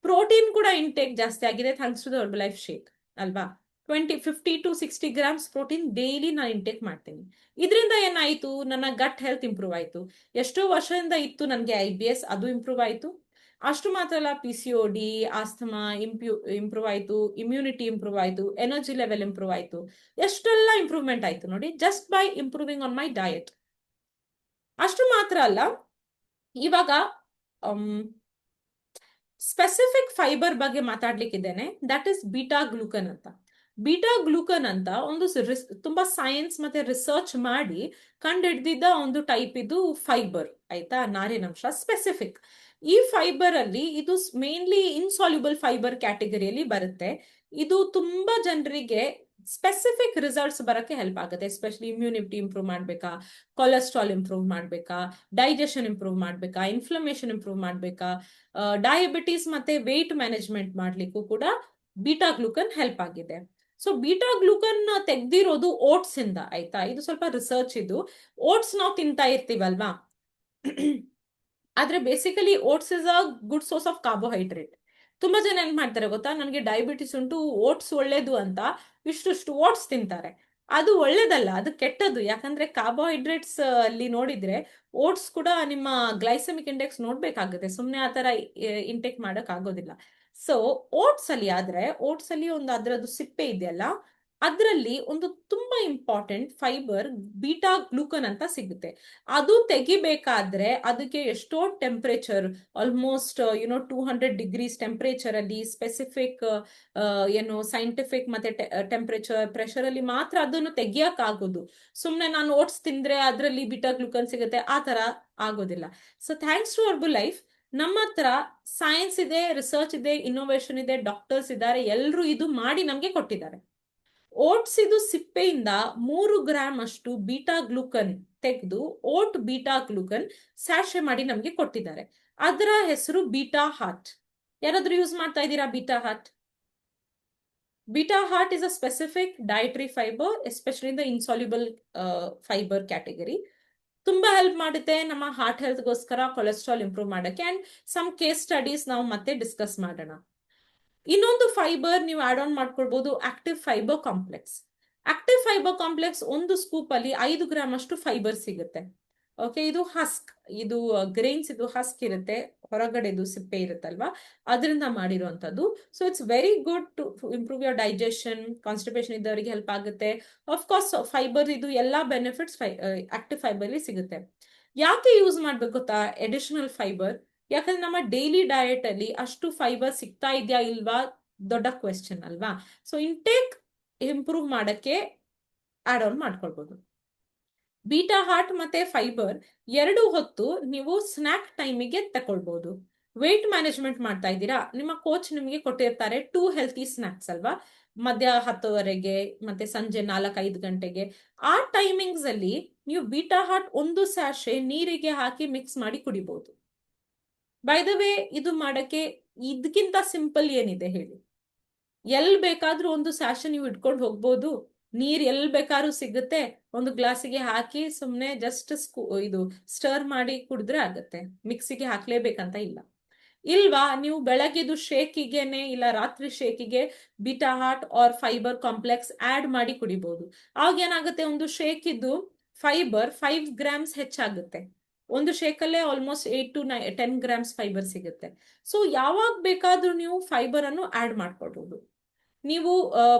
ಪ್ರೋಟೀನ್ ಕೂಡ ಇಂಟೇಕ್ ಜಾಸ್ತಿ ಆಗಿದೆ thanks to the Herbalife shake, ಅಲ್ವಾ? 50 to 60 ಗ್ರಾಮ್ಸ್ ಪ್ರೋಟೀನ್ ಡೈಲಿ ನಾನು ಇಂಟೇಕ್ ಮಾಡ್ತೀನಿ. ಇದರಿಂದ ಏನಾಯ್ತು? ನನ್ನ ಗಟ್ ಹೆಲ್ತ್ ಇಂಪ್ರೂವ್ ಆಯ್ತು. ಎಷ್ಟೋ ವರ್ಷದಿಂದ ಇತ್ತು ನನಗೆ IBS, ಅದು ಇಂಪ್ರೂವ್ ಆಯ್ತು. ಅಷ್ಟು ಮಾತ್ರ ಅಲ್ಲ, PCOD, ಆಸ್ತಮಾ ಇಂಪ್ರೂವ್ ಆಯ್ತು, ಇಮ್ಯುನಿಟಿ ಇಂಪ್ರೂವ್ ಆಯ್ತು, ಎನರ್ಜಿ ಲೆವೆಲ್ ಇಂಪ್ರೂವ್ ಆಯ್ತು. ಎಷ್ಟೆಲ್ಲ ಇಂಪ್ರೂವ್ಮೆಂಟ್ ಆಯ್ತು ನೋಡಿ, just by improving on my diet. ಅಷ್ಟು ಮಾತ್ರ ಅಲ್ಲ, ಇವಾಗ ಸ್ಪೆಸಿಫಿಕ್ ಫೈಬರ್ ಬಗ್ಗೆ ಮಾತಾಡ್ಲಿಕ್ಕಿದ್ದೇನೆ. ದಟ್ ಇಸ್ ಬೀಟಾ ಗ್ಲೂಕನ್ ಅಂತ. ಬೀಟಾ ಗ್ಲೂಕನ್ ಅಂತ ಒಂದು ತುಂಬಾ ಸೈನ್ಸ್ ಮತ್ತೆ ರಿಸರ್ಚ್ ಮಾಡಿ ಕಂಡುಹಿಡಿದಿದ್ದ ಒಂದು ಟೈಪ್ ಇದು ಫೈಬರ್, ಆಯ್ತಾ? ನಾರಿನಂಶ ಸ್ಪೆಸಿಫಿಕ್. ಈ ಫೈಬರ್ ಅಲ್ಲಿ ಇದು ಮೇನ್ಲಿ ಇನ್ಸಾಲ್ಯುಬಲ್ ಫೈಬರ್ ಕ್ಯಾಟಗರಿಯಲ್ಲಿ ಬರುತ್ತೆ. ಇದು ತುಂಬಾ ಜನರಿಗೆ ಸ್ಪೆಸಿಫಿಕ್ ರಿಸಲ್ಟ್ಸ್ ಬರಕ್ಕೆ ಹೆಲ್ಪ್ ಆಗುತ್ತೆ. ಎಸ್ಪೆಷಲಿ ಇಮ್ಯುನಿಟಿ ಇಂಪ್ರೂವ್ ಮಾಡ್ಬೇಕಾ, ಕೊಲೆಸ್ಟ್ರಾಲ್ ಇಂಪ್ರೂವ್ ಮಾಡ್ಬೇಕಾ, ಡೈಜೆಷನ್ ಇಂಪ್ರೂವ್ ಮಾಡ್ಬೇಕಾ, ಇನ್ಫ್ಲಮೇಷನ್ ಇಂಪ್ರೂವ್ ಮಾಡ್ಬೇಕಾ, ಡಯಾಬಿಟಿಸ್ ಮತ್ತೆ ವೇಟ್ ಮ್ಯಾನೇಜ್ಮೆಂಟ್ ಮಾಡ್ಲಿಕ್ಕೂ ಕೂಡ ಬೀಟಾ ಗ್ಲೂಕನ್ ಹೆಲ್ಪ್ ಆಗಿದೆ. ಸೊ ಬೀಟಾ ಗ್ಲೂಕನ್ ತೆಗ್ದಿರೋದು ಓಟ್ಸ್ ಇಂದ, ಆಯ್ತಾ? ಇದು ಸ್ವಲ್ಪ ರಿಸರ್ಚ್ ಇದು. ಓಟ್ಸ್ ನಾವು ತಿಂತಾ ಇರ್ತೀವಲ್ವಾ, ಆದ್ರೆ basically oats is a good source of carbohydrate. ತುಂಬಾ ಜನ ಏನ್ ಮಾಡ್ತಾರೆ ಗೊತ್ತಾ? ನನಗೆ ಡಯಾಬಿಟಿಸ್ ಉಂಟು, ಓಟ್ಸ್ ಒಳ್ಳೇದು ಅಂತ ಇಷ್ಟು ಓಟ್ಸ್ ತಿಂತಾರೆ. ಅದು ಒಳ್ಳೇದಲ್ಲ, ಅದು ಕೆಟ್ಟದ್ದು. ಯಾಕಂದ್ರೆ ಕಾರ್ಬೋಹೈಡ್ರೇಟ್ಸ್ ಅಲ್ಲಿ ನೋಡಿದ್ರೆ ಓಟ್ಸ್ ಕೂಡ ನಿಮ್ಮ ಗ್ಲೈಸೆಮಿಕ್ ಇಂಡೆಕ್ಸ್ ನೋಡ್ಬೇಕಾಗುತ್ತೆ. ಸುಮ್ನೆ ಆತರ ಇಂಟೇಕ್ ಮಾಡಕ್ ಆಗೋದಿಲ್ಲ. ಸೊ ಓಟ್ಸ್ ಅಲ್ಲಿ ಒಂದು ಅದರದ್ದು ಸಿಪ್ಪೆ ಇದೆಯಲ್ಲ, ಅದರಲ್ಲಿ ಒಂದು ತುಂಬಾ ಇಂಪಾರ್ಟೆಂಟ್ ಫೈಬರ್ ಬೀಟಾ ಗ್ಲೂಕನ್ ಅಂತ ಸಿಗುತ್ತೆ. ಅದು ತೆಗಿಬೇಕಾದ್ರೆ ಅದಕ್ಕೆ ಎಷ್ಟೋ ಟೆಂಪರೇಚರ್, ಆಲ್ಮೋಸ್ಟ್ 200 ಡಿಗ್ರೀಸ್ ಟೆಂಪರೇಚರ್ ಅಲ್ಲಿ ಸ್ಪೆಸಿಫಿಕ್ ಸೈಂಟಿಫಿಕ್ ಮತ್ತೆ ಟೆಂಪರೇಚರ್, ಪ್ರೆಷರ್ ಅಲ್ಲಿ ಮಾತ್ರ ಅದನ್ನು ತೆಗಿಯಕ್ ಆಗೋದು. ಸುಮ್ನೆ ನಾನು ಓಟ್ಸ್ ತಿಂದ್ರೆ ಅದರಲ್ಲಿ ಬೀಟಾ ಗ್ಲೂಕನ್ ಸಿಗುತ್ತೆ ಆ ತರ ಆಗೋದಿಲ್ಲ. ಸೊ ಥ್ಯಾಂಕ್ಸ್ ಟು ಹರ್ಬಲೈಫ್ ನಮ್ಮ ಹತ್ರ ಸೈನ್ಸ್ ಇದೆ, ರಿಸರ್ಚ್ ಇದೆ, ಇನ್ನೋವೇಷನ್ ಇದೆ, ಡಾಕ್ಟರ್ಸ್ ಇದ್ದಾರೆ, ಎಲ್ಲರೂ ಇದು ಮಾಡಿ ನಮ್ಗೆ ಕೊಟ್ಟಿದ್ದಾರೆ. ಓಟ್ಸ್ ಇದು ಸಿಪ್ಪೆಯಿಂದ 3 ಗ್ರಾಮ್ ಅಷ್ಟು ಬೀಟಾ ಗ್ಲೂಕನ್ ತೆಗೆದು ಓಟ್ ಬೀಟಾ ಗ್ಲೂಕನ್ ಸ್ಯಾಶೆ ಮಾಡಿ ನಮ್ಗೆ ಕೊಟ್ಟಿದ್ದಾರೆ. ಅದರ ಹೆಸರು ಬೀಟಾ ಹಾರ್ಟ್. ಯಾರಾದ್ರೂ ಯೂಸ್ ಮಾಡ್ತಾ ಇದ್ದೀರಾ beta heart? Beta heart is a specific dietary fibre, especially in the insoluble fibre category. ತುಂಬಾ ಹೆಲ್ಪ್ ಮಾಡುತ್ತೆ ನಮ್ಮ ಹಾರ್ಟ್ ಹೆಲ್ತ್ಗೋಸ್ಕರ, ಕೊಲೆಸ್ಟ್ರಾಲ್ ಇಂಪ್ರೂವ್ ಮಾಡಕ್ಕೆ. ಅಂಡ್ ಸಮ್ ಕೇಸ್ ಸ್ಟಡೀಸ್ ನಾವು ಮತ್ತೆ ಡಿಸ್ಕಸ್ ಮಾಡೋಣ. ಇನ್ನೊಂದು ಫೈಬರ್ ನೀವು ಆಡ್ ಆನ್ ಮಾಡ್ಕೊಳ್ಬಹುದು, active fibre complex. Active fibre complex ಒಂದು ಸ್ಕೂಪ್ ಅಲ್ಲಿ 5 ಗ್ರಾಮ್ ಅಷ್ಟು ಫೈಬರ್ ಸಿಗುತ್ತೆ. ಓಕೆ, ಇದು ಹಸ್ಕ್, ಇದು ಗ್ರೇನ್ಸ್, ಇದು ಹಸ್ಕ್ ಇರುತ್ತೆ, ಹೊರಗಡೆದು ಸಿಪ್ಪೆ ಇರುತ್ತಲ್ವಾ, ಅದರಿಂದ ಮಾಡಿರುವಂತದ್ದು. So it's very good to improve your digestion. Constipation ಇದ್ದವರಿಗೆ ಹೆಲ್ಪ್ ಆಗುತ್ತೆ. ಆಫ್ಕೋರ್ಸ್ ಫೈಬರ್ ಇದು ಎಲ್ಲಾ ಬೆನಿಫಿಟ್ಸ್ ಆಕ್ಟಿವ್ ಫೈಬರ್ ಸಿಗುತ್ತೆ. ಯಾಕೆ ಯೂಸ್ ಮಾಡ್ಬೇಕು ಗೊತ್ತಾ ಅಡಿಷನಲ್ ಫೈಬರ್? ಯಾಕಂದ್ರೆ ನಮ್ಮ ಡೈಲಿ ಡಯಟ್ ಅಲ್ಲಿ ಅಷ್ಟು ಫೈಬರ್ ಸಿಗ್ತಾ ಇದೆಯಾ ಇಲ್ವಾ ದೊಡ್ಡ ಕ್ವೆಶ್ಚನ್ ಅಲ್ವಾ? ಸೊ ಇಂಟೇಕ್ ಇಂಪ್ರೂವ್ ಮಾಡಕ್ಕೆ ಆಡ್ ಆನ್ ಮಾಡ್ಕೊಳ್ಬಹುದು. ಬೀಟಾ ಹಾರ್ಟ್ ಮತ್ತೆ ಫೈಬರ್ 2 ಹೊತ್ತು ನೀವು ಸ್ನಾಕ್ ಟೈಮಿಗೆ ತಕೊಳ್ಬಹುದು. ವೇಟ್ ಮ್ಯಾನೇಜ್ಮೆಂಟ್ ಮಾಡ್ತಾ ಇದ್ದೀರಾ, ನಿಮ್ಮ ಕೋಚ್ ನಿಮಗೆ ಕೊಟ್ಟಿರ್ತಾರೆ 2 ಹೆಲ್ತಿ ಸ್ನಾಕ್ಸ್ ಅಲ್ವಾ, ಮಧ್ಯ 10ವರೆಗೆ ಮತ್ತೆ ಸಂಜೆ 4-5 ಗಂಟೆಗೆ. ಆ ಟೈಮಿಂಗ್ಸ್ ಅಲ್ಲಿ ನೀವು ಬೀಟಾ ಹಾರ್ಟ್ ಒಂದು ಸ್ಯಾಶೆ ನೀರಿಗೆ ಹಾಕಿ ಮಿಕ್ಸ್ ಮಾಡಿ ಕುಡಿಬಹುದು. ಬೈ ದ ವೇ, ಇದು ಮಾಡಕ್ಕೆ ಇದಕ್ಕಿಂತ ಸಿಂಪಲ್ ಏನಿದೆ ಹೇಳಿ? ಎಲ್ ಬೇಕಾದ್ರೂ ಒಂದು ಸ್ಯಾಶೆ ನೀವು ಇಟ್ಕೊಂಡು ಹೋಗ್ಬೋದು. ನೀರ್ ಎಲ್ ಬೇಕಾದ್ರೂ ಸಿಗುತ್ತೆ, ಒಂದು ಗ್ಲಾಸಿಗೆ ಹಾಕಿ ಸುಮ್ನೆ ಜಸ್ಟ್ ಇದು ಸ್ಟರ್ ಮಾಡಿ ಕುಡಿದ್ರೆ ಆಗತ್ತೆ, ಮಿಕ್ಸಿಗೆ ಹಾಕ್ಲೇಬೇಕಂತ ಇಲ್ಲ. ಇಲ್ವಾ ನೀವು ಬೆಳಗ್ಗೆದು ಶೇಕಿಗೆನೆ ಇಲ್ಲ ರಾತ್ರಿ ಶೇಕಿಗೆ beta heart or fibre complex add ಮಾಡಿ ಕುಡಿಬಹುದು. ಆಗ ಏನಾಗುತ್ತೆ, ಒಂದು ಶೇಕ್ ಇದ್ದು ಫೈಬರ್ 5 ಗ್ರಾಮ್ಸ್ ಹೆಚ್ಚಾಗುತ್ತೆ. ಒಂದು ಶೇಕಲ್ಲೇ ಆಲ್ಮೋಸ್ಟ್ 8 to 10 ಗ್ರಾಮ್ಸ್ ಫೈಬರ್ ಸಿಗುತ್ತೆ. ಸೊ ಯಾವಾಗ ಬೇಕಾದ್ರೂ ನೀವು ಫೈಬರ್ ಅನ್ನು ಆಡ್ ಮಾಡ್ಕೊಳ್ಬಹುದು. ನೀವು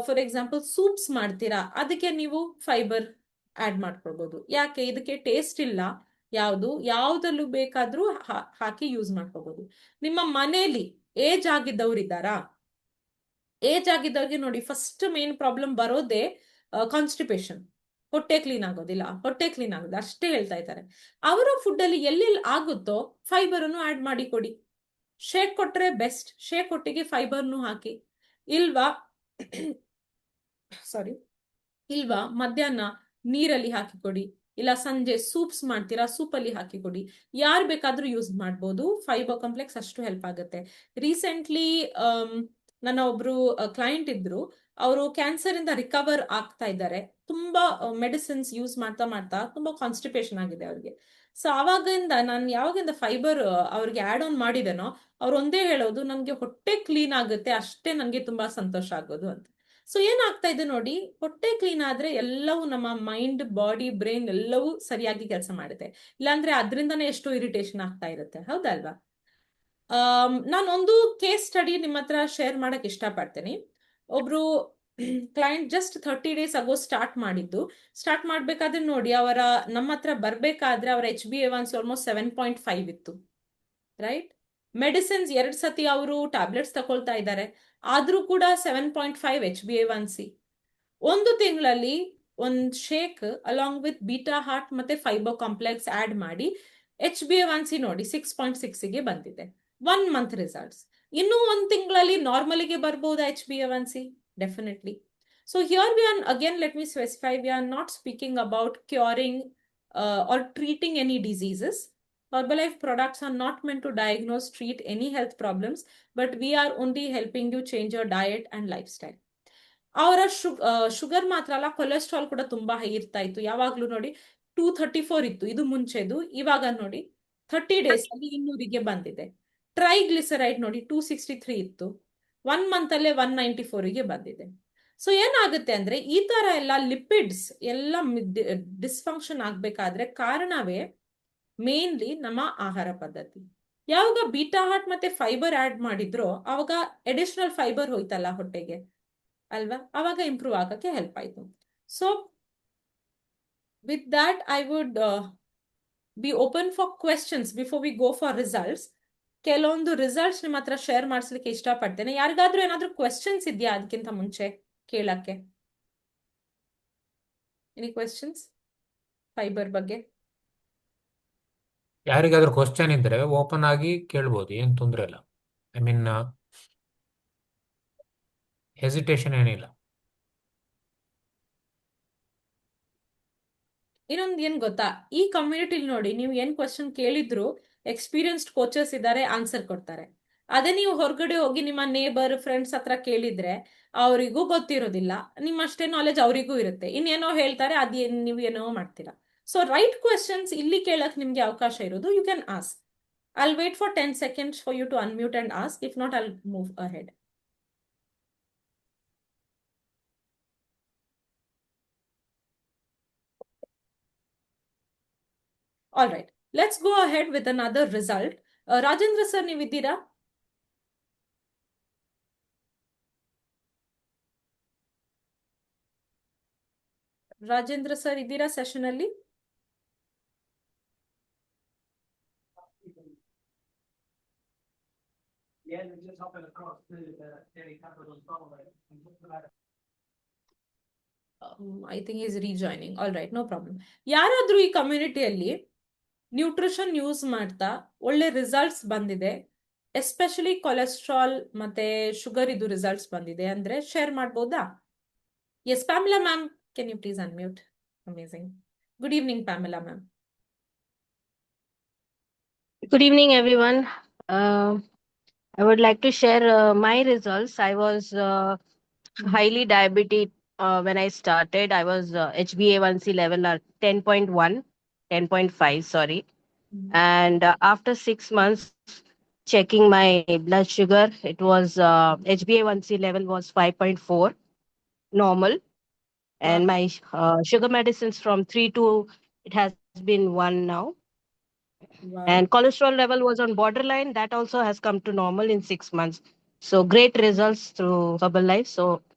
ಫಾರ್ ಎಕ್ಸಾಂಪಲ್ ಸೂಪ್ಸ್ ಮಾಡ್ತೀರಾ, ಅದಕ್ಕೆ ನೀವು ಫೈಬರ್ ಆಡ್ ಮಾಡ್ಕೊಳ್ಬಹುದು. ಯಾಕೆ? ಇದಕ್ಕೆ ಟೇಸ್ಟ್ ಇಲ್ಲ, ಯಾವ್ದಲ್ಲೂ ಬೇಕಾದ್ರೂ ಹಾಕಿ ಯೂಸ್ ಮಾಡ್ಕೋಬಹುದು. ನಿಮ್ಮ ಮನೇಲಿ ಏಜ್ ಆಗಿದ್ದವ್ರು ಇದ್ದಾರಾ? ಏಜ್ ಆಗಿದ್ದವ್ರಿಗೆ ನೋಡಿ, ಫಸ್ಟ್ ಮೇನ್ ಪ್ರಾಬ್ಲಮ್ ಬರೋದೇ ಕಾನ್ಸ್ಟಿಪೇಷನ್. ಹೊಟ್ಟೆ ಕ್ಲೀನ್ ಆಗೋದಿಲ್ಲ, ಹೊಟ್ಟೆ ಕ್ಲೀನ್ ಆಗೋದು ಅಷ್ಟೇ ಹೇಳ್ತಾ ಇದ್ದಾರೆ. ಅವರ ಫುಡ್ ಅಲ್ಲಿ ಎಲ್ಲೆಲ್ಲಿ ಆಗುತ್ತೋ ಫೈಬರ್ ಅನ್ನು ಆಡ್ ಮಾಡಿ ಕೊಡಿ. ಶೇಕ್ ಕೊಟ್ರೆ ಬೆಸ್ಟ್, ಶೇಕ್ ಒಟ್ಟಿಗೆ ಫೈಬರ್ನು ಹಾಕಿ. ಇಲ್ವಾ ಸಾರಿ ಇಲ್ವಾ ಮಧ್ಯಾಹ್ನ ನೀರಲ್ಲಿ ಹಾಕಿ ಕೊಡಿ, ಇಲ್ಲ ಸಂಜೆ ಸೂಪ್ಸ್ ಮಾಡ್ತೀರಾ ಸೂಪ್ ಅಲ್ಲಿ ಹಾಕಿ ಕೊಡಿ. ಯಾರು ಬೇಕಾದ್ರೂ ಯೂಸ್ ಮಾಡ್ಬೋದು. ಫೈಬರ್ ಕಾಂಪ್ಲೆಕ್ಸ್ ಅಷ್ಟು ಹೆಲ್ಪ್ ಆಗುತ್ತೆ. ರೀಸೆಂಟ್ಲಿ ನನ್ನ ಒಬ್ರು ಕ್ಲೈಂಟ್ ಇದ್ರು, ಅವರು ಕ್ಯಾನ್ಸರ್ ಇಂದ ರಿಕವರ್ ಆಗ್ತಾ ಇದ್ದಾರೆ. ತುಂಬಾ ಮೆಡಿಸಿನ್ಸ್ ಯೂಸ್ ಮಾಡ್ತಾ ಮಾಡ್ತಾ ತುಂಬಾ ಕಾನ್ಸ್ಟಿಪೇಷನ್ ಆಗಿದೆ ಅವ್ರಿಗೆ. ಸೊ ಅವಾಗಿಂದ ನಾನು ಯಾವಾಗಿಂದ ಫೈಬರ್ ಅವ್ರಿಗೆ ಆಡ್ ಆನ್ ಮಾಡಿದೆನೋ, ಅವ್ರು ಒಂದೇ ಹೇಳೋದು, ನನ್ಗೆ ಹೊಟ್ಟೆ ಕ್ಲೀನ್ ಆಗುತ್ತೆ ಅಷ್ಟೇ ನನ್ಗೆ ತುಂಬಾ ಸಂತೋಷ ಆಗೋದು ಅಂತ. ಸೊ ಏನಾಗ್ತಾ ಇದೆ ನೋಡಿ, ಹೊಟ್ಟೆ ಕ್ಲೀನ್ ಆದ್ರೆ ಎಲ್ಲವೂ ನಮ್ಮ ಮೈಂಡ್, ಬಾಡಿ, ಬ್ರೈನ್ ಎಲ್ಲವೂ ಸರಿಯಾಗಿ ಕೆಲಸ ಮಾಡುತ್ತೆ. ಇಲ್ಲಾಂದ್ರೆ ಅದರಿಂದನೇ ಎಷ್ಟೋ ಇರಿಟೇಷನ್ ಆಗ್ತಾ ಇರುತ್ತೆ, ಹೌದಲ್ವಾ? ನಾನೊಂದು ಕೇಸ್ ಸ್ಟಡಿ ನಿಮ್ಮ ಹತ್ರ ಶೇರ್ ಮಾಡಕ್ ಇಷ್ಟಪಡ್ತೀನಿ. ಒಬ್ರು ಕ್ಲೈಂಟ್ ಜಸ್ಟ್ 30 days ಆಗೋ ಸ್ಟಾರ್ಟ್ ಮಾಡ್ಬೇಕಾದ್ರೆ ನೋಡಿ, ನಮ್ಮ ಹತ್ರ ಬರ್ಬೇಕಾದ್ರೆ ಅವರ HbA1c ಆಲ್ಮೋಸ್ಟ್ 7.5 ಇತ್ತು, ರೈಟ್? ಮೆಡಿಸಿನ್ಸ್ 2 ಸತಿ ಅವರು ಟ್ಯಾಬ್ಲೆಟ್ಸ್ ತಗೊಳ್ತಾ ಇದ್ದಾರೆ, ಆದ್ರೂ ಕೂಡ 7.5 HbA1c. ಒಂದು ತಿಂಗಳಲ್ಲಿ ಒಂದು shake along with beta heart ಮತ್ತೆ ಫೈಬರ್ ಕಾಂಪ್ಲೆಕ್ಸ್ ಆಡ್ ಮಾಡಿ HbA1c ನೋಡಿ 6.6ಗೆ ಬಂದಿದೆ. 1 month ರಿಸಲ್ಟ್ಸ್. ಇನ್ನು ಒಂದು ತಿಂಗಳಲ್ಲಿ ನಾರ್ಮಲಿಗೆ ಬರ್ಬೋದಾ HbA1c? Definitely. So here we are again, let me specify, V are not speaking about curing are treating any diseases. Herbalife products are not meant to diagnose, treat any health problems, but we are only helping you change your diet and lifestyle. ಅವರ ಶುಗರ್ ಮಾತ್ರ ಅಲ್ಲ, ಕೊಲೆಸ್ಟ್ರಾಲ್ ಕೂಡ ತುಂಬಾ ಹೈ ಇರ್ತಾ ಇತ್ತು. ಯಾವಾಗ್ಲೂ ನೋಡಿ 234 ಇತ್ತು ಇದು ಮುಂಚೆದು, ಇವಾಗ ನೋಡಿ 30 days ಅಲ್ಲಿ 200ಗೆ ಬಂದಿದೆ. ಟ್ರೈಗ್ಲಿಸರೈಡ್ ನೋಡಿ 263 ಇತ್ತು, 1 month ಅಲ್ಲೇ 194ಗೆ ಬಂದಿದೆ. ಸೊ ಏನಾಗುತ್ತೆ ಅಂದ್ರೆ, ಈ ತರ ಎಲ್ಲ ಲಿಪಿಡ್ಸ್ ಎಲ್ಲ ಡಿಸ್ಫಂಕ್ಷನ್ ಆಗ್ಬೇಕಾದ್ರೆ ಕಾರಣವೇ ಮೇನ್ಲಿ ನಮ್ಮ ಆಹಾರ ಪದ್ಧತಿ. ಯಾವಾಗ ಬೀಟಾ ಹಾರ್ಟ್ ಮತ್ತೆ ಫೈಬರ್ ಆಡ್ ಮಾಡಿದ್ರೋ ಅವಾಗ ಅಡಿಷನಲ್ ಫೈಬರ್ ಹೋಯ್ತಲ್ಲ ಹೊಟ್ಟೆಗೆ, ಅಲ್ವಾ? ಅವಾಗ ಇಂಪ್ರೂವ್ ಆಗಕ್ಕೆ ಹೆಲ್ಪ್ ಆಯ್ತು. So with that I would be open for questions before we go for results. ಕೆಲವೊಂದು ರಿಸಲ್ಟ್ಸ್ ನಿಮ್ಮ ಹತ್ರ ಶೇರ್ ಮಾಡಿಸ್ಲಿಕ್ಕೆ ಇಷ್ಟಪಡ್ತೇನೆ. ಯಾರಿಗಾದ್ರೂ ಏನಾದ್ರೂ ಕ್ವೆಶನ್ಸ್ ಇದೆಯಾ ಅದಕ್ಕಿಂತ ಮುಂಚೆ ಕೇಳಕ್ಕೆ? ಎನಿ ಕ್ವೆಶನ್ಸ್ ಫೈಬರ್ ಬಗ್ಗೆ? ಯಾರಿಗಾದ್ರೂ ಕ್ವಶನ್ ಇದ್ರೆ ಓಪನ್ ಆಗಿ ಕೇಳ್ಬೋದು, ಏನ್ ತೊಂದ್ರೆ ಇಲ್ಲ. ಐ ಮೀನ್ ಹೆಸಿಟೇಷನ್ ಏನಿಲ್ಲ. ಇನ್ನೊಂದು ಏನ್ ಗೊತ್ತಾ, ಈ ಕಮ್ಯುನಿಟಿಲಿ ನೋಡಿ, ನೀವು ಏನ್ ಕ್ವಶನ್ ಕೇಳಿದ್ರು ಎಕ್ಸ್ಪೀರಿಯನ್ಸ್ಡ್ ಕೋಚಸ್ ಇದ್ದಾರೆ, ಆನ್ಸರ್ ಕೊಡ್ತಾರೆ. ಅದೇ ನೀವು ಹೊರಗಡೆ ಹೋಗಿ ನಿಮ್ಮ ನೇಬರ್ ಫ್ರೆಂಡ್ಸ್ ಹತ್ರ ಕೇಳಿದ್ರೆ ಅವರಿಗೂ ಗೊತ್ತಿರೋದಿಲ್ಲ, ನಿಮ್ಮಷ್ಟೇ ನಾಲೆಜ್ ಅವರಿಗೂ ಇರುತ್ತೆ, ಇನ್ನೇನೋ ಹೇಳ್ತಾರೆ, ನೀವು ಏನೋ ಮಾಡ್ತೀರಾ. ಸೊ ರೈಟ್ ಕ್ವೆಶನ್ಸ್ ಇಲ್ಲಿ ಕೇಳಕ್ ನಿಮ್ಗೆ ಅವಕಾಶ ಇರೋದು. You can ask. I'll wait for 10 seconds for you to unmute and ask. If not, I'll move ahead. All right. Let's go ahead with another result. Rajendra sir, ನೀವಿದ್ದೀರಾ? ರಾಜೇಂದ್ರ ಸರ್ ಇದ್ದೀರಾ ಸೆಷನ್ ಅಲ್ಲಿ? I think is rejoining. All right, no problem. ಯಾರಾದ್ರೂ ಈ ಕಮ್ಯುನಿಟಿಯಲ್ಲಿ ನ್ಯೂಟ್ರಿಷನ್ ಯೂಸ್ ಮಾಡ್ತಾ ಒಳ್ಳೆ ರಿಸಲ್ಟ್ಸ್ ಬಂದಿದೆ, ಎಸ್ಪೆಷಲಿ ಕೊಲೆಸ್ಟ್ರಾಲ್ ಮತ್ತೆ ಶುಗರ್ ಇದು ರಿಸಲ್ಟ್ಸ್ ಬಂದಿದೆ ಅಂದ್ರೆ ಶೇರ್ ಮಾಡ್ಬೋದಾ? Yes, Pamela ma'am, can you please unmute? Amazing. Good evening Pamela ma'am. Good evening, everyone. I would like to share my results. I was highly diabetic when I started, I was HbA1c level at 10.1, 10.5, sorry. And after 6 months, checking my blood sugar, it was HbA1c level was 5.4, normal. Wow. And my sugar medicines from 3 to, it has been 1 now. Wow. And cholesterol level was on borderline. That also has come to normal in 6 months. So great results through Herbalife. So